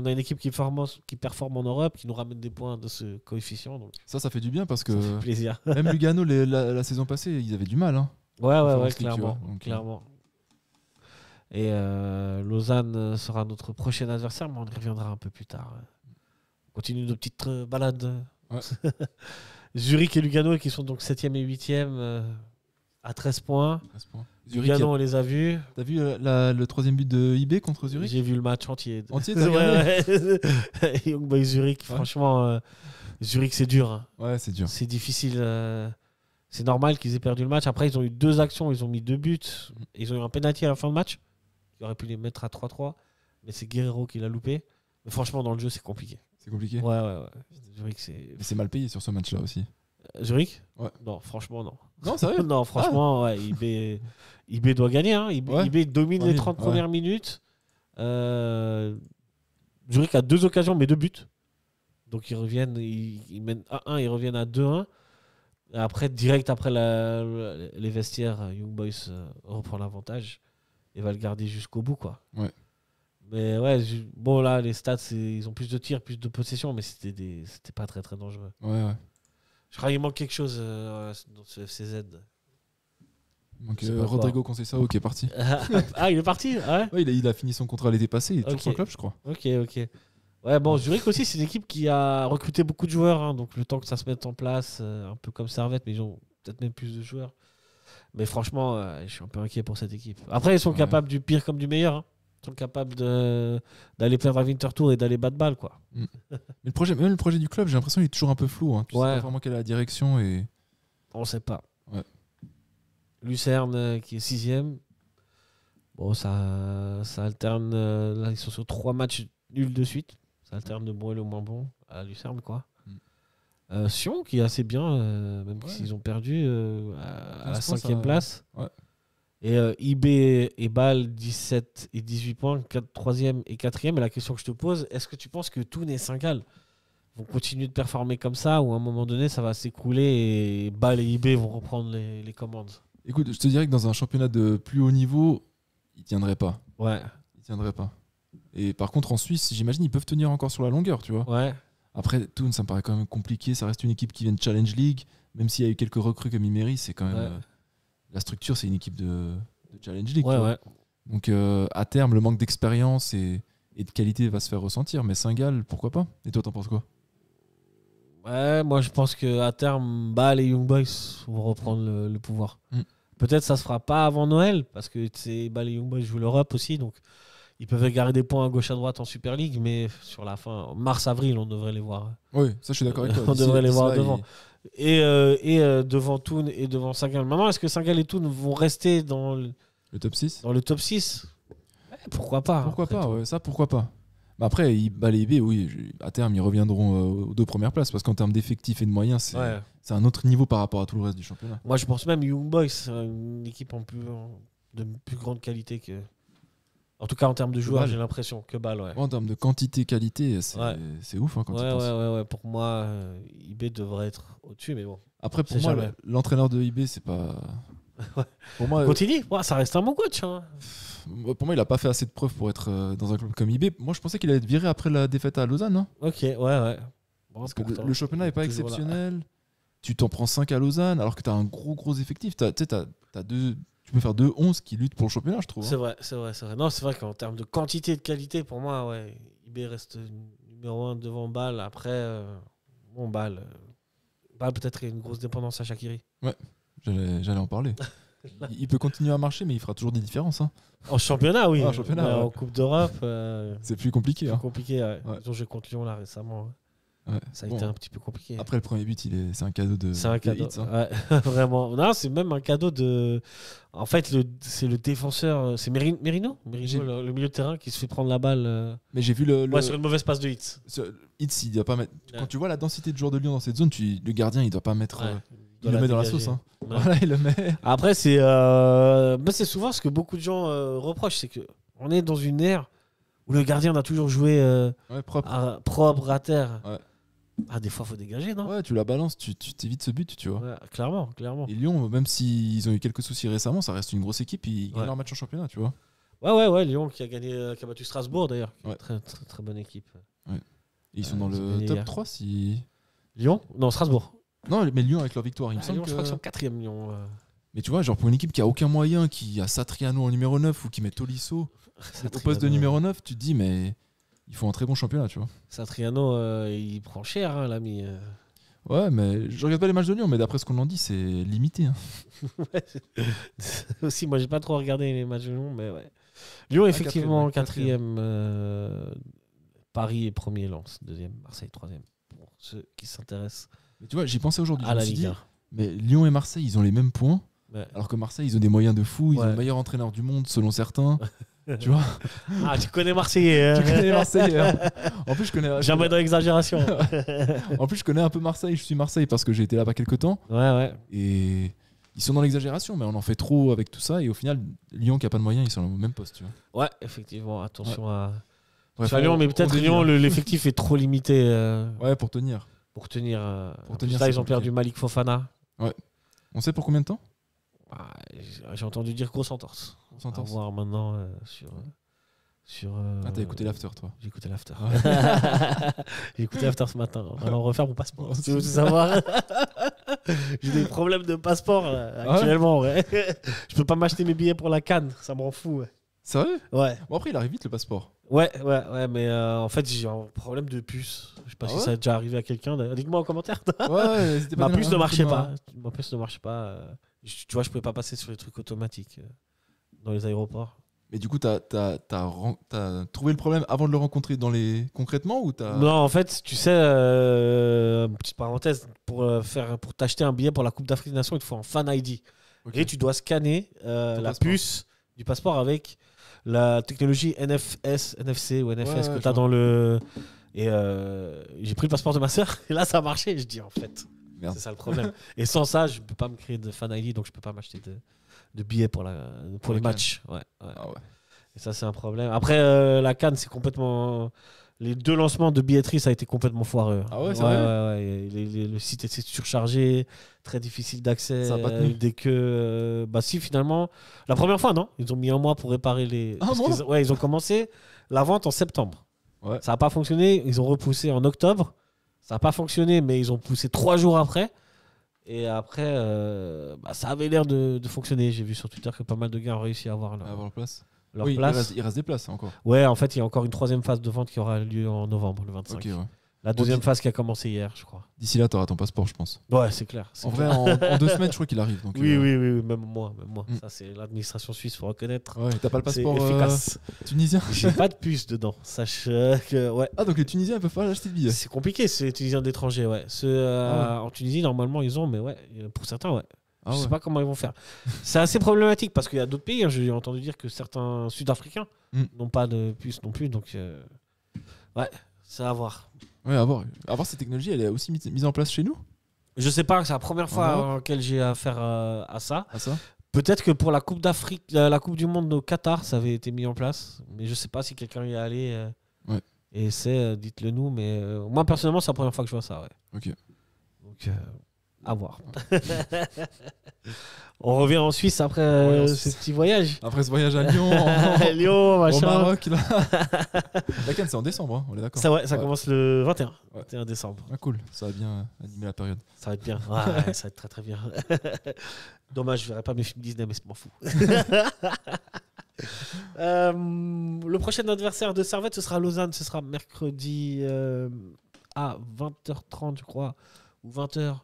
a une équipe qui performe en Europe, qui nous ramène des points de ce coefficient. Donc. Ça fait du bien parce que ça fait plaisir. Même Lugano, la saison passée, ils avaient du mal. Hein. Ouais, clairement. Et Lausanne sera notre prochain adversaire, mais on y reviendra un peu plus tard. On continue nos petites balades. Ouais. Zurich et Lugano qui sont donc 7e et 8e à 13 points. Zurich, Lugano, on les a vus. T'as vu le troisième but de IB contre Zurich? J'ai vu le match entier. Entier, t'as regardé? Ouais. Young Boys Zurich, franchement, Zurich, c'est dur. Hein. Ouais, c'est dur. C'est difficile. C'est normal qu'ils aient perdu le match. Après, ils ont eu 2 actions, ils ont mis 2 buts. Ils ont eu un penalty à la fin de match. Ils auraient pu les mettre à 3-3. Mais c'est Guerrero qui l'a loupé. Mais franchement, dans le jeu, c'est compliqué. C'est compliqué? Ouais. Zurich, c'est... Mais c'est mal payé sur ce match-là aussi. Zurich? Ouais. Non, franchement, non. Non, sérieux? Non, franchement, ouais, IB doit gagner. Hein. IB domine les 30 premières minutes. Zurich a 2 occasions, mais 2 buts. Donc ils reviennent, ils mènent 1-1, ils reviennent à 2-1. Et après, direct après les vestiaires, Young Boys reprend l'avantage et va le garder jusqu'au bout, quoi. Ouais. Mais ouais, bon là, les stats, ils ont plus de tirs, plus de possession, mais c'était pas très très dangereux. Ouais. Je crois qu'il manque quelque chose dans ce FCZ. Donc Rodrigo Conceição qui est parti. Ah, il est parti? Ouais, il a fini son contrat l'été passé, il est toujours sur le club, je crois. Ok. Ouais, bon, Zurich aussi, c'est une équipe qui a recruté beaucoup de joueurs, hein, donc le temps que ça se mette en place, un peu comme Servette, mais ils ont peut-être même plus de joueurs. Mais franchement, je suis un peu inquiet pour cette équipe. Après, ils sont capables du pire comme du meilleur. Hein. Ils sont capables d'aller perdre à Winterthur et d'aller battre balle, quoi. Mais le projet du club, j'ai l'impression qu'il est toujours un peu flou. Hein. Tu sais pas vraiment quelle est la direction et... On sait pas. Ouais. Lucerne qui est 6ème. Bon, ça alterne. Là, ils sont sur 3 matchs nuls de suite. Ça alterne de bon et le moins bon à Lucerne, quoi. Sion qui est assez bien, même s'ils ont perdu à la 5ème place. Ouais. Et IB et Bâle 17 et 18 points, 3ème et 4ème. Et la question que je te pose, est-ce que tu penses que Thun et Saint-Gall vont continuer de performer comme ça ou à un moment donné ça va s'écrouler et Bâle et IB vont reprendre les commandes? Écoute, je te dirais que dans un championnat de plus haut niveau, ils tiendraient pas. Ouais. Ils tiendraient pas. Et par contre en Suisse, j'imagine ils peuvent tenir encore sur la longueur, tu vois. Ouais. Après, Thun, ça me paraît quand même compliqué. Ça reste une équipe qui vient de Challenge League. Même s'il y a eu quelques recrues comme Imeri, c'est quand même... la structure, c'est une équipe de Challenge League. Ouais. Donc à terme, le manque d'expérience et de qualité va se faire ressentir. Mais Saint-Gall, pourquoi pas? Et toi, t'en penses quoi? Ouais, moi je pense qu'à terme, Bâle et Young Boys vont reprendre le pouvoir. Peut-être ça se fera pas avant Noël, parce que Bâle et Young Boys jouent l'Europe aussi, donc ils peuvent garder des points à gauche à droite en Super League, mais sur la fin, mars-avril, on devrait les voir. Oui, ça je suis d'accord avec toi. On devrait les voir devant. Et devant Thun et devant Saint-Gall. Maintenant, est-ce que Saint-Gall et Thun vont rester dans le top 6? Dans le top 6 ? Pourquoi pas? Pourquoi pas, ouais, ça pourquoi pas. Mais après, Bâle et IB, oui, à terme, ils reviendront aux 2 premières places, parce qu'en termes d'effectifs et de moyens, c'est un autre niveau par rapport à tout le reste du championnat. Moi, je pense même Young Boys, c'est une équipe de plus grande qualité que... En tout cas, en termes de joueurs, j'ai l'impression que Bâle. Ouais. En termes de quantité-qualité, c'est ouf hein, quand tu penses. Ouais. Pour moi, IB devrait être au-dessus, mais bon. Après, pour moi, l'entraîneur de IB, c'est pas... Pour moi, Continue, ça reste un bon coach. Hein. Pour moi, il a pas fait assez de preuves pour être dans un club comme IB. Moi, je pensais qu'il allait être viré après la défaite à Lausanne. Hein. Ok, ouais. Bon, parce que le championnat n'est pas exceptionnel. Tu t'en prends 5 à Lausanne, alors que tu as un gros effectif. Tu peux faire 2-11 qui luttent pour le championnat, je trouve. C'est vrai. Non, c'est vrai qu'en termes de quantité et de qualité, pour moi, IB reste numéro 1 devant Bâle. Après, Bâle peut-être une grosse dépendance à Shaqiri. Ouais, j'allais en parler. Il peut continuer à marcher, mais il fera toujours des différences. Hein. En championnat, oui. En championnat, En Coupe d'Europe. C'est plus compliqué. C'est compliqué, ouais. Ils ont joué contre Lyon là récemment. Ouais. Ça a été un petit peu compliqué. Après, le premier but, c'est un cadeau de. C'est un cadeau. Hits, hein. Ouais, vraiment. Non, c'est même un cadeau de. En fait, c'est le défenseur. C'est Merino, le milieu de terrain qui se fait prendre la balle. Mais j'ai vu sur une mauvaise passe de Hits. Hits, il doit pas mettre. Quand tu vois la densité de joueurs de Lyon dans cette zone, le gardien, il doit pas mettre. Il le met dans la sauce. Hein. Ouais. Voilà, il le met. Après, c'est souvent ce que beaucoup de gens reprochent, c'est qu'on est dans une ère où le gardien a toujours joué propre à terre. Ouais. Des fois, il faut dégager, non? Ouais, tu la balances, tu t'évites ce but, tu vois. Ouais, clairement. Et Lyon, même s'ils ont eu quelques soucis récemment, ça reste une grosse équipe. Ils gagnent leur match en championnat, tu vois. Ouais, Lyon qui a battu Strasbourg d'ailleurs. Ouais. Très, très, très bonne équipe. Ouais. Et ils sont dans le top 3 si. Lyon? Non, Strasbourg. Non, mais Lyon avec leur victoire, il me semble. Lyon, je crois qu'ils sont 4e, Lyon. Mais tu vois, genre pour une équipe qui a aucun moyen, qui a Satriano en numéro 9 ou qui met Tolisso au poste de numéro 9, tu te dis, mais ils font un très bon championnat, tu vois. Satriano, il prend cher, hein, l'ami. Ouais, mais je regarde pas les matchs de Lyon, mais d'après ce qu'on en dit, c'est limité. Hein. Aussi, moi, j'ai pas trop regardé les matchs de Lyon, mais ouais. Lyon, effectivement, quatrième. Paris est premier, Lens deuxième, Marseille troisième. Pour ceux qui s'intéressent Mais tu vois, j'y pensais aujourd'hui. à la Je me suis Ligue dit, 1. mais Lyon et Marseille, ils ont les mêmes points. Ouais. Alors que Marseille, ils ont des moyens de fou. Ils ont Ouais. le meilleur entraîneur du monde, selon certains. Tu vois. Ah, tu connais Marseillais. Hein. Je connais Marseille. En plus, je connais. Jamais de l'exagération. En plus, je connais un peu Marseille. Je suis Marseille parce que j'ai été là-bas quelques temps. Ouais. Et ils sont dans l'exagération, mais on en fait trop avec tout ça. Et au final, Lyon qui a pas de moyens, ils sont au même poste. Tu vois. Ouais, effectivement, attention à. Bref, Sur Lyon, mais peut-être Lyon, l'effectif est trop limité. Ouais, pour tenir. Pour tenir. Pour tenir, là, c'est ils ont perdu Malik Fofana. Ouais. On sait pour combien de temps? J'ai entendu dire grosse entorse. On va voir maintenant sur. Ah, t'as écouté l'after, toi? J'ai écouté l'after. J'ai écouté l'after ce matin. On va refaire mon passeport. Si tu veux tout savoir. J'ai des problèmes de passeport là, actuellement. Ouais. Je peux pas m'acheter mes billets pour la Cannes. Ça me rend fou. Ouais. Sérieux? Ouais. Bon, après, il arrive vite le passeport. Ouais, mais en fait, j'ai un problème de puce. Je sais pas si ça a déjà arrivé à quelqu'un. Dites-moi en commentaire. Ouais, ma puce ne marchait pas. Ma puce ne marchait pas. Tu vois, je pouvais pas passer sur les trucs automatiques dans les aéroports. Mais du coup, t'as trouvé le problème avant de le rencontrer concrètement ou t'as... Non, en fait, tu sais, petite parenthèse, pour t'acheter un billet pour la Coupe d'Afrique des Nations, il te faut un fan ID. Okay. Et tu dois scanner la puce du passeport avec la technologie NFC ou NFS que tu as dans le... Et j'ai pris le passeport de ma sœur et là, ça a marché. Je dis, en fait, c'est ça le problème. Et sans ça, je peux pas me créer de fan ID, donc je peux pas m'acheter de billets pour les matchs. Ouais. Ah ouais. Et ça, c'est un problème. Après, la Cannes, c'est complètement... Les 2 lancements de billetterie, ça a été complètement foireux. Ah ouais, c'est vrai. Ouais. Le site était surchargé, très difficile d'accès. Ça a pas tenu. Dès que... Bah si, finalement... La première fois, non. Ils ont mis 1 mois pour réparer les... Ils ont commencé la vente en septembre. Ouais. Ça n'a pas fonctionné. Ils ont repoussé en octobre. Ça n'a pas fonctionné, mais ils ont poussé 3 jours après. Et après, ça avait l'air de fonctionner. J'ai vu sur Twitter que pas mal de gars ont réussi à avoir leur place. place. Il reste des places encore. Ouais, en fait, il y a encore une 3e phase de vente qui aura lieu en novembre, le 25. Okay, ouais. La 2e phase qui a commencé hier, je crois. D'ici là, tu auras ton passeport, je pense. Ouais, c'est clair. Vrai, en 2 semaines, je crois qu'il arrive. Donc, oui, même moi. Ça, c'est l'administration suisse, il faut reconnaître. Ouais, t'as pas le passeport efficace. Tunisien? J'ai pas de puce dedans. Sache que. Ouais. Ah, donc les Tunisiens, ils peuvent pas acheter de billets? C'est compliqué, c'est les Tunisiens d'étrangers, ouais. En Tunisie, normalement, ils ont, mais ouais, pour certains, ouais. Je sais pas comment ils vont faire. C'est assez problématique parce qu'il y a d'autres pays. J'ai entendu dire que certains Sud-Africains n'ont pas de puce non plus. Donc, ouais, c'est à voir. Ouais, à voir. Cette technologie, elle est aussi mise en place chez nous? Je sais pas, c'est la première fois que j'ai affaire à ça. Peut-être que pour la Coupe d'Afrique, la Coupe du Monde au Qatar, ça avait été mis en place. Mais je sais pas si quelqu'un y est allé. Et dites-le nous. Mais moi, personnellement, c'est la première fois que je vois ça. Ouais. Ok. Donc, à voir. On revient en Suisse après ce petit voyage. Après ce voyage à Lyon, Lyon, machin. Au Maroc, là. La Cannes, c'est en décembre, hein, on est d'accord. Ça commence le 21 décembre. Ah, cool, ça va bien animer la période. Ça va être bien. Ouais, ça va être très très bien. Dommage, je verrai pas mes films Disney, mais c'est m'en fous. Le prochain adversaire de Servette, ce sera Lausanne. Ce sera mercredi à 20h30, je crois, ou 20h.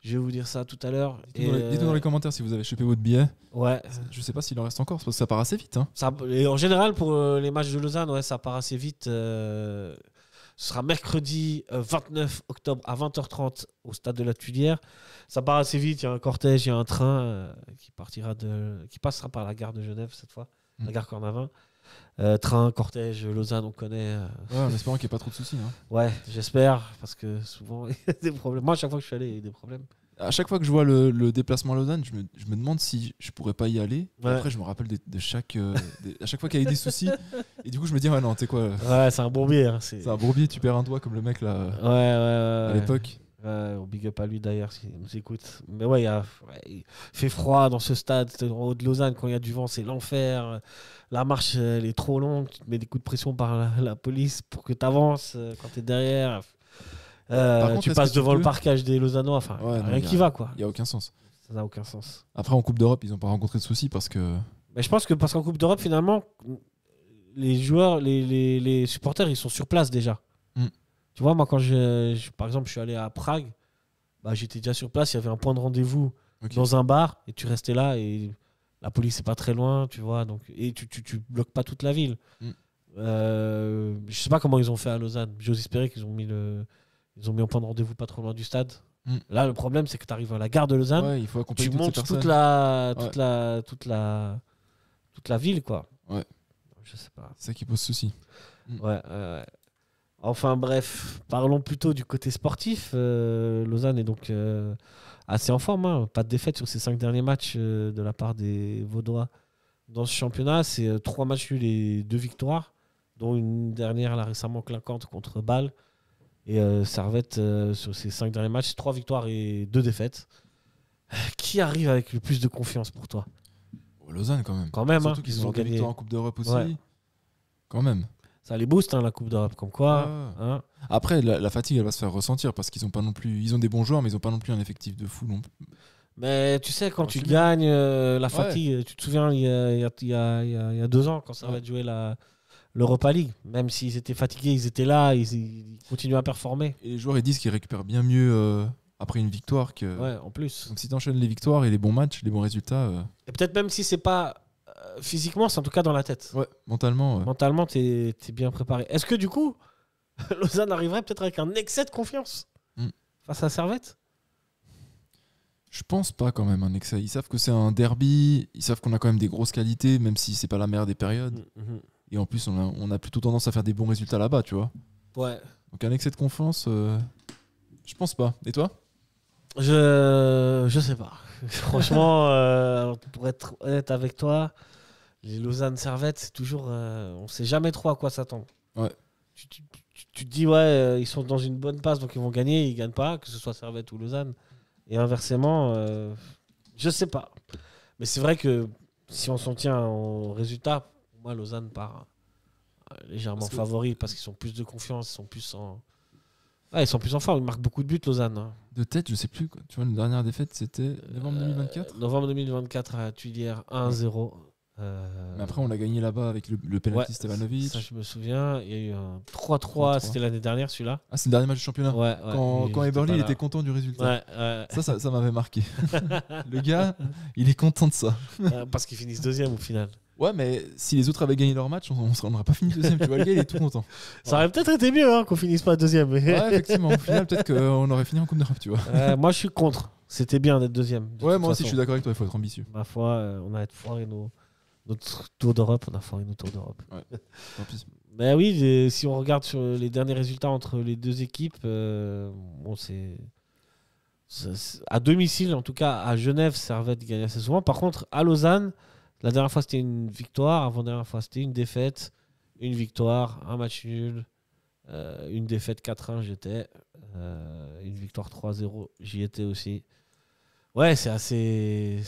Je vais vous dire ça tout à l'heure. Dites-nous dans les commentaires si vous avez chopé votre billet. Ouais. Je sais pas s'il en reste encore, parce que ça part assez vite. Hein. Et en général, pour les matchs de Lausanne, ça part assez vite. Ce sera mercredi 29 octobre à 20h30 au stade de la Tuilière. Ça part assez vite. Il y a un cortège, il y a un train qui passera par la gare de Genève cette fois, la gare Cornavin. Train, cortège, Lausanne, on connaît. Ouais, en espérant qu'il n'y ait pas trop de soucis. Hein. Ouais, j'espère, parce que souvent, il y a des problèmes. Moi, à chaque fois que je suis allé, il y a des problèmes. À chaque fois que je vois le déplacement à Lausanne, je me demande si je pourrais pas y aller. Ouais. Après, je me rappelle à chaque fois qu'il y a eu des soucis. Et du coup, je me dis, ouais, non, tu sais quoi. Ouais, c'est un bourbier. Hein, c'est un bourbier, tu perds un doigt comme le mec là. Ouais. À l'époque. On big up à lui d'ailleurs s'il nous écoute. Mais ouais, il fait froid dans ce stade en haut de Lausanne. Quand il y a du vent, c'est l'enfer. La marche, elle est trop longue. Tu te mets des coups de pression par la police pour que tu avances quand tu es derrière. Contre, tu passes devant le parquage des Lausannois. Enfin, rien qui va, quoi. Il n'y a aucun sens. Ça n'a aucun sens. Après, en Coupe d'Europe, ils n'ont pas rencontré de soucis parce que. Mais je pense que parce qu'en Coupe d'Europe, finalement, les joueurs, les supporters, ils sont sur place déjà. Tu vois, moi, quand par exemple, je suis allé à Prague, Bah, j'étais déjà sur place, il y avait un point de rendez-vous Ok. dans un bar et tu restais là et la police est pas très loin, tu vois. Donc, et tu bloques pas toute la ville. Mm. Je sais pas comment ils ont fait à Lausanne. J'ose espérer qu'ils ont mis un point de rendez-vous pas trop loin du stade. Mm. Là, le problème, c'est que tu arrives à la gare de Lausanne, Ouais, il faut accompagner tu toutes ces montes personnes. toute la ville, quoi. Ouais. Je sais pas. C'est ça qui pose souci. Ouais. Enfin bref, parlons plutôt du côté sportif. Lausanne est donc assez en forme, hein. Pas de défaite sur ses 5 derniers matchs de la part des Vaudois dans ce championnat. C'est 3 matchs nuls et 2 victoires, dont une dernière là, récemment claquante contre Bâle. Et Servette, sur ses 5 derniers matchs, 3 victoires et 2 défaites. Qui arrive avec le plus de confiance pour toi? Lausanne quand même. Quand même, Surtout hein, qu'ils ils ont ont gagné gagné. en Coupe d'Europe aussi. Ouais. Quand même. Ça les booste, hein, la Coupe d'Europe, comme quoi. Ouais. Hein. Après, la fatigue, elle va se faire ressentir parce qu'ils ont pas non plus. Ils ont des bons joueurs, mais ils ont pas non plus un effectif de fou non plus. Mais tu sais, quand Ouais, tu c'est gagnes, la fatigue, tu te souviens, il y a 2 ans, quand ça va jouer l'Europa League, même s'ils étaient fatigués, ils étaient là, ils continuaient à performer. Et les joueurs, ils disent qu'ils récupèrent bien mieux après une victoire que. Ouais, en plus. Donc si tu enchaînes les victoires et les bons matchs, les bons résultats. Et peut-être même si c'est pas physiquement, c'est en tout cas dans la tête. Ouais, mentalement. Ouais. Mentalement, t'es bien préparé. Est-ce que du coup, Lausanne arriverait peut-être avec un excès de confiance face à Servette? Je pense pas quand même un excès. Ils savent que c'est un derby, ils savent qu'on a quand même des grosses qualités, même si c'est pas la meilleure des périodes. Et en plus, on a plutôt tendance à faire des bons résultats là-bas, tu vois. Ouais. Donc un excès de confiance, je pense pas. Et toi? Je sais pas. Franchement, pour être honnête avec toi, les Lausanne-Servette, c'est toujours. On sait jamais trop à quoi s'attendre. Ouais. Tu te dis, ouais, ils sont dans une bonne passe, donc ils vont gagner, ils gagnent pas, que ce soit Servette ou Lausanne. Et inversement, je sais pas. Mais c'est vrai que si on s'en tient au résultat, pour moi, Lausanne part légèrement favori parce qu'ils sont plus de confiance, ils sont plus en. Ouais, ils sont plus en forme, ils marquent beaucoup de buts, Lausanne. Hein. De tête, je sais plus. Quoi. Tu vois, la dernière défaite, c'était novembre 2024. Novembre 2024 à Tuilière, 1-0. Mais après, on l'a gagné là-bas avec le penalty Stevanovic. Ça, je me souviens. Il y a eu un 3-3, c'était l'année dernière celui-là. Ah, c'est le dernier match du championnat. Ouais, quand Eberly était content du résultat. Ouais. Ça m'avait marqué. Le gars, il est content de ça. Parce qu'ils finissent deuxième au final. Ouais, mais si les autres avaient gagné leur match, on n'aurait pas fini deuxième. Tu vois, le gars, il est tout content. Ça aurait peut-être été mieux qu'on finisse pas deuxième. Ouais, effectivement. Au final, peut-être qu'on aurait fini en Coupe d'Europe, tu vois. Moi, je suis contre. C'était bien d'être deuxième. Ouais, moi aussi, je suis d'accord avec toi. Il faut être ambitieux. Ma foi, on a foiré notre tour d'Europe. On a foiré nos tours d'Europe. Ouais, tant pis. Mais oui, si on regarde sur les derniers résultats entre les deux équipes, bon, c'est à domicile, en tout cas à Genève, Servette gagne assez souvent. Par contre, à Lausanne, la dernière fois c'était une victoire, avant-dernière fois c'était une défaite, une victoire, un match nul, une défaite 4-1, j'étais, une victoire 3-0, j'y étais aussi. Ouais, c'est assez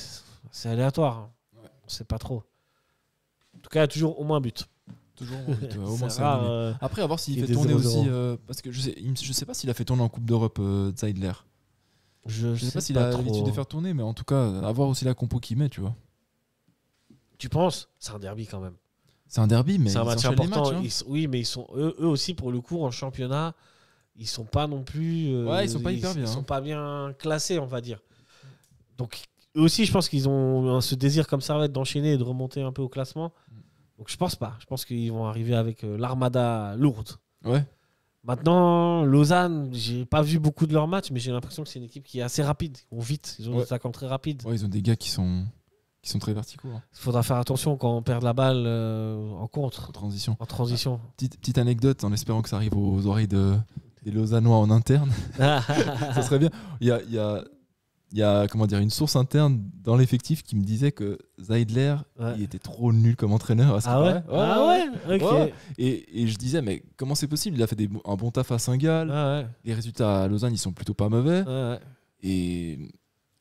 aléatoire. Hein. Ouais. On sait pas trop. En tout cas, il y a toujours au moins un but. Toujours au moins rare, après, à voir s'il fait tourner aussi. Parce que je sais pas s'il a fait tourner en Coupe d'Europe Zeidler. Je sais pas s'il a l'habitude de faire tourner, mais en tout cas, à voir aussi la compo qu'il met, tu vois. Tu penses? C'est un derby quand même. C'est un derby, mais c'est un match important. Matchs, hein. Oui, mais ils sont eux aussi pour le coup en championnat, ils sont pas non plus. Ouais, ils sont pas hyper bien. Ils sont pas bien classés, on va dire. Donc eux aussi, je pense qu'ils ont ce désir comme Servette d'enchaîner et de remonter un peu au classement. Donc je pense pas. Je pense qu'ils vont arriver avec l'armada lourde. Ouais. Maintenant, Lausanne, j'ai pas vu beaucoup de leurs matchs, mais j'ai l'impression que c'est une équipe qui est assez rapide. Ils vont vite. Ils ont des attaquants très rapides. Ouais, ils ont des gars qui sont très verticaux. Hein. Il faudra faire attention quand on perd la balle en contre. En transition. Ah, petite anecdote, en espérant que ça arrive aux oreilles des Lausannois en interne. Ça serait bien. Il y a comment dire, une source interne dans l'effectif qui me disait que Zeidler il était trop nul comme entraîneur. À ce ouais. Ok. Ouais. Et je disais, mais comment c'est possible? Il a fait un bon taf à Saint-Gall. Les résultats à Lausanne, ils sont plutôt pas mauvais. Et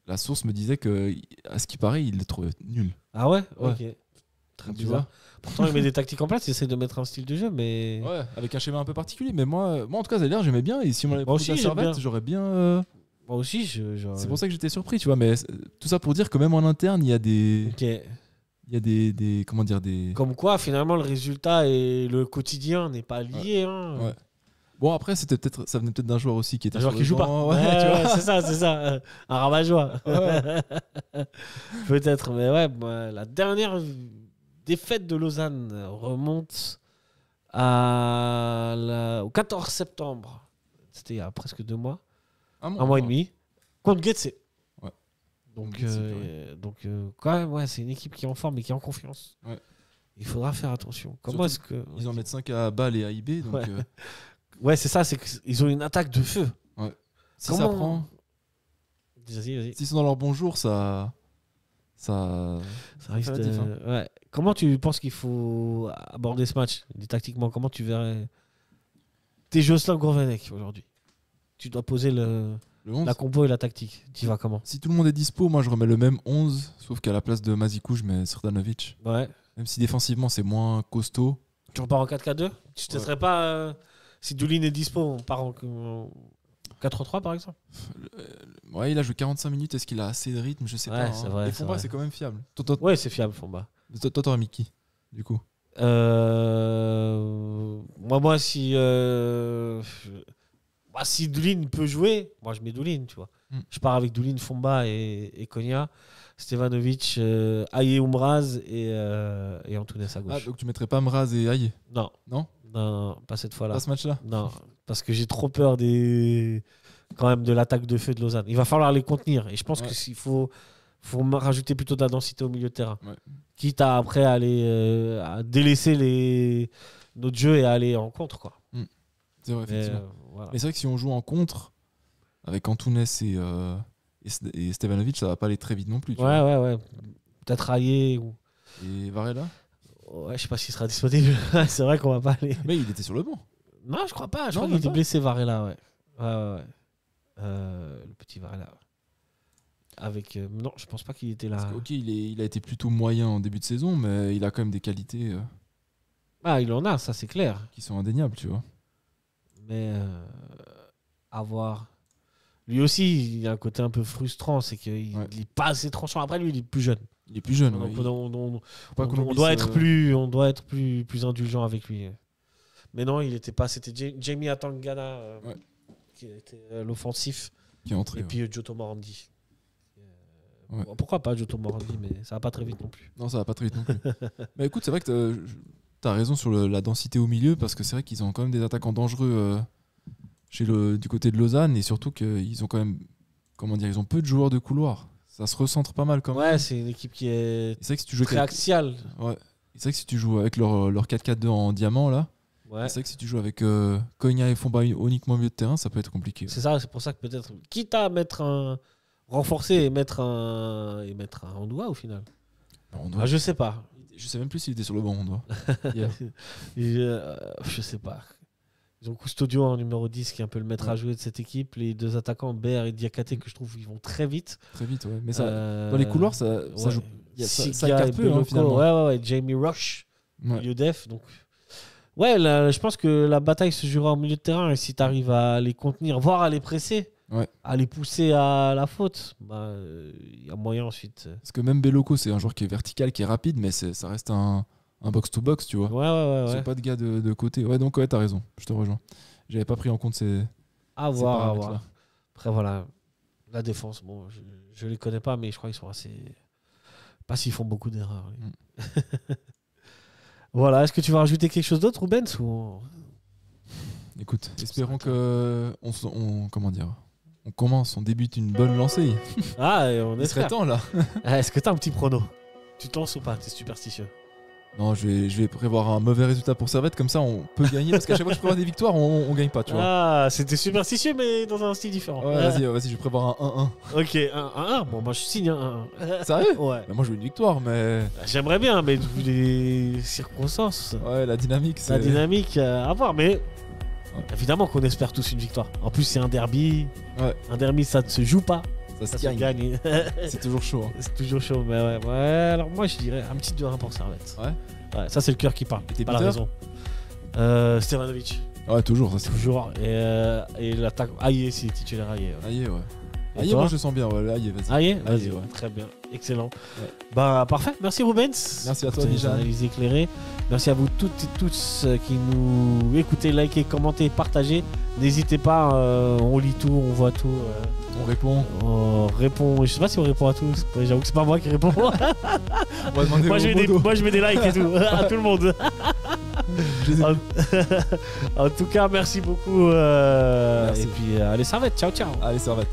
la source me disait que, à ce qui paraît, il le trouvait nul. Ah ouais. Ok. Très bizarre. Vois. Pourtant, il met des tactiques en place, il essaie de mettre un style de jeu, mais. Ouais, avec un schéma un peu particulier. Mais moi en tout cas, Zeidler, j'aimais bien. Et si on m'avait proposé à Servette, j'aurais bien. Moi aussi, c'est pour ça que j'étais surpris, tu vois. Mais tout ça pour dire que même en interne, il y a des. Okay. Il y a des comment dire des. Comme quoi, finalement, le résultat et le quotidien n'est pas lié. Ouais. Hein. Ouais. Bon, après, ça venait peut-être d'un joueur aussi qui était Un joueur sur qui le joue pas. banc. Ouais, Ouais, tu vois. c'est ça. Un rabat-joie. Ouais. Peut-être, mais ouais, la dernière défaite de Lausanne remonte au 14 septembre. C'était il y a presque 2 mois. Un mois et demi. Contre Getse. Ouais. Donc, Getse, quand même, ouais, c'est une équipe qui est en forme et qui est en confiance. Ouais. Il faudra faire attention. Comment est-ce que. Ils en mettent 5 à Bâle et à IB. Donc, ouais, c'est ça, c'est qu'ils ont une attaque de feu. Ouais. Si Comment... ça prend. Vas-y. S'ils sont dans leur bon jour, ça risque fait la diff, hein. Ouais. Comment tu penses qu'il faut aborder ce match tactiquement? Comment tu verrais T'es Jocelyn Gourvenec aujourd'hui. Tu dois poser le 11. la compo et la tactique. Tu vas comment? Si tout le monde est dispo, moi je remets le même 11, sauf qu'à la place de Mazikou, je mets Srdanovic. Ouais. Même si défensivement c'est moins costaud. Tu repars en 4-4-2? Tu te serais pas. Si Doulin est dispo, on part en 4-3 par exemple? Ouais, il a joué 45 minutes. Est-ce qu'il a assez de rythme? Je sais pas. C'est vrai, et Fomba, c'est quand même fiable. Ouais, c'est fiable, Fomba. Toi, t'aurais mis qui, du coup? Moi, si Doulin peut jouer, moi je mets Doulin, tu vois. Je pars avec Doulin, Fomba et Konya, Stevanovic, Aye Umraz et Antunes à gauche. Ah, donc tu mettrais pas Mraz et Aye? Non. Non, pas cette fois-là. Pas ce match-là? Non, parce que j'ai trop peur quand même de l'attaque de feu de Lausanne. Il va falloir les contenir. Et je pense qu'il faut rajouter plutôt de la densité au milieu de terrain. Ouais. Quitte à après aller à délaisser notre jeu et à aller en contre, quoi. C'est vrai, effectivement. Voilà. Mais c'est vrai que si on joue en contre, avec Antunes et Stevanovic, ça va pas aller très vite non plus. Ouais. Peut-être Aye ou... Et Varela? Ouais, je sais pas s'il sera disponible. C'est vrai qu'on va pas aller. Mais il était sur le banc. Non, je crois pas. Je crois qu'il était blessé, Varela, ouais. Le petit Varela. Non, je pense pas qu'il était là. Parce que, il a été plutôt moyen en début de saison, mais il a quand même des qualités. Il en a, ça c'est clair. Qui sont indéniables, tu vois. Mais à voir. Lui aussi, il a un côté un peu frustrant, c'est qu'il n'est pas assez tranchant. Après, lui, il est plus jeune. Il est plus jeune. Donc, on doit être plus indulgent avec lui. Mais non, il était pas. C'était Jamie Atangana qui était l'offensif. Qui est entré. Et puis Giotto Morandi. Pourquoi pas Giotto Morandi, mais ça va pas très vite non plus. Non, ça va pas très vite non plus. Mais écoute, c'est vrai que t'as raison sur la densité au milieu, parce que c'est vrai qu'ils ont quand même des attaquants dangereux du côté de Lausanne, et surtout qu'ils ont quand même, ils ont peu de joueurs de couloir. Ça se recentre pas mal quand même. Ouais, c'est une équipe qui est vrai que si tu joues très axiale. Ouais. C'est vrai que si tu joues avec leur 4-4-2 en diamant là, c'est vrai que si tu joues avec Konya et Fomba uniquement au milieu de terrain, ça peut être compliqué. C'est ça, c'est pour ça que peut-être, quitte à renforcer et mettre un Ondoa au final. Je sais pas. Je sais même plus s'il était sur le banc, Ondoa. Je sais pas. Ils ont Custodio en numéro 10 qui est un peu le maître à jouer de cette équipe. Les deux attaquants, Baer et Diakate, que je trouve qu'ils vont très vite. Très vite, ouais. Mais dans les couloirs, ça joue. Ça écarte peu, finalement. Ouais. Jamie Rush, milieu def. Donc... Ouais, je pense que la bataille se jouera au milieu de terrain. Et si tu arrives à les contenir, voire à les presser, à les pousser à la faute, y a moyen ensuite. Parce que même Belloko, c'est un joueur qui est vertical, qui est rapide, mais ça reste un box-to-box, tu vois. Ouais. C'est pas de gars de côté. Ouais, donc t'as raison, je te rejoins. J'avais pas pris en compte ces voir. Après, voilà, la défense, bon, je les connais pas, mais je crois qu'ils sont assez... Pas s'ils font beaucoup d'erreurs. Voilà, est-ce que tu vas rajouter quelque chose d'autre, Rubens, ou... Écoute, espérons que on débute une bonne lancée. On Il serait temps là. Est-ce que t'as un petit prono? Tu te lances ou pas? T'es superstitieux? Non, je vais prévoir un mauvais résultat pour Servette, comme ça on peut gagner, parce qu'à chaque fois que je prévois des victoires, on gagne pas, tu vois. C'était superstitieux, mais dans un style différent. Ouais, vas-y, je vais prévoir un 1-1. Ok, 1-1. Bon, moi je signe un 1-1. Sérieux? Ouais. Bah, moi je veux une victoire, mais... J'aimerais bien, mais vu les circonstances... Ouais, la dynamique, c'est... La dynamique, à voir, mais... Évidemment qu'on espère tous une victoire. En plus, c'est un derby. Ouais. Un derby, ça ne se joue pas. Ça se gagne. C'est toujours chaud. Hein. C'est toujours chaud, mais ouais. Alors moi, je dirais un petit 2-1 pour Servette. Ouais, ça c'est le cœur qui parle. Et pas la raison. Stevanovic. Ouais, toujours. Ça, toujours. Et l'attaque. Aïe, c'est titulaire Aïe. Aïe, ouais. Et Aïe, toi moi je sens bien. Ouais, aïe, vas-y. Aïe, Vas-y, vas-y, ouais. très bien, excellent. Ouais. Bah parfait, merci Rubens. Merci à toi, pour tes Dijan. analyses éclairées. Merci à vous toutes et tous qui nous écoutez, likez, commentez, partagez. N'hésitez pas, on lit tout, on voit tout. On répond. On répond, je sais pas si on répond à tous. J'avoue que c'est pas moi qui réponds. On va demander moi, je mets des likes et tout, à tout le monde. En tout cas, merci beaucoup. Merci. Et puis, allez, Servette, ciao, ciao. Allez, Servette.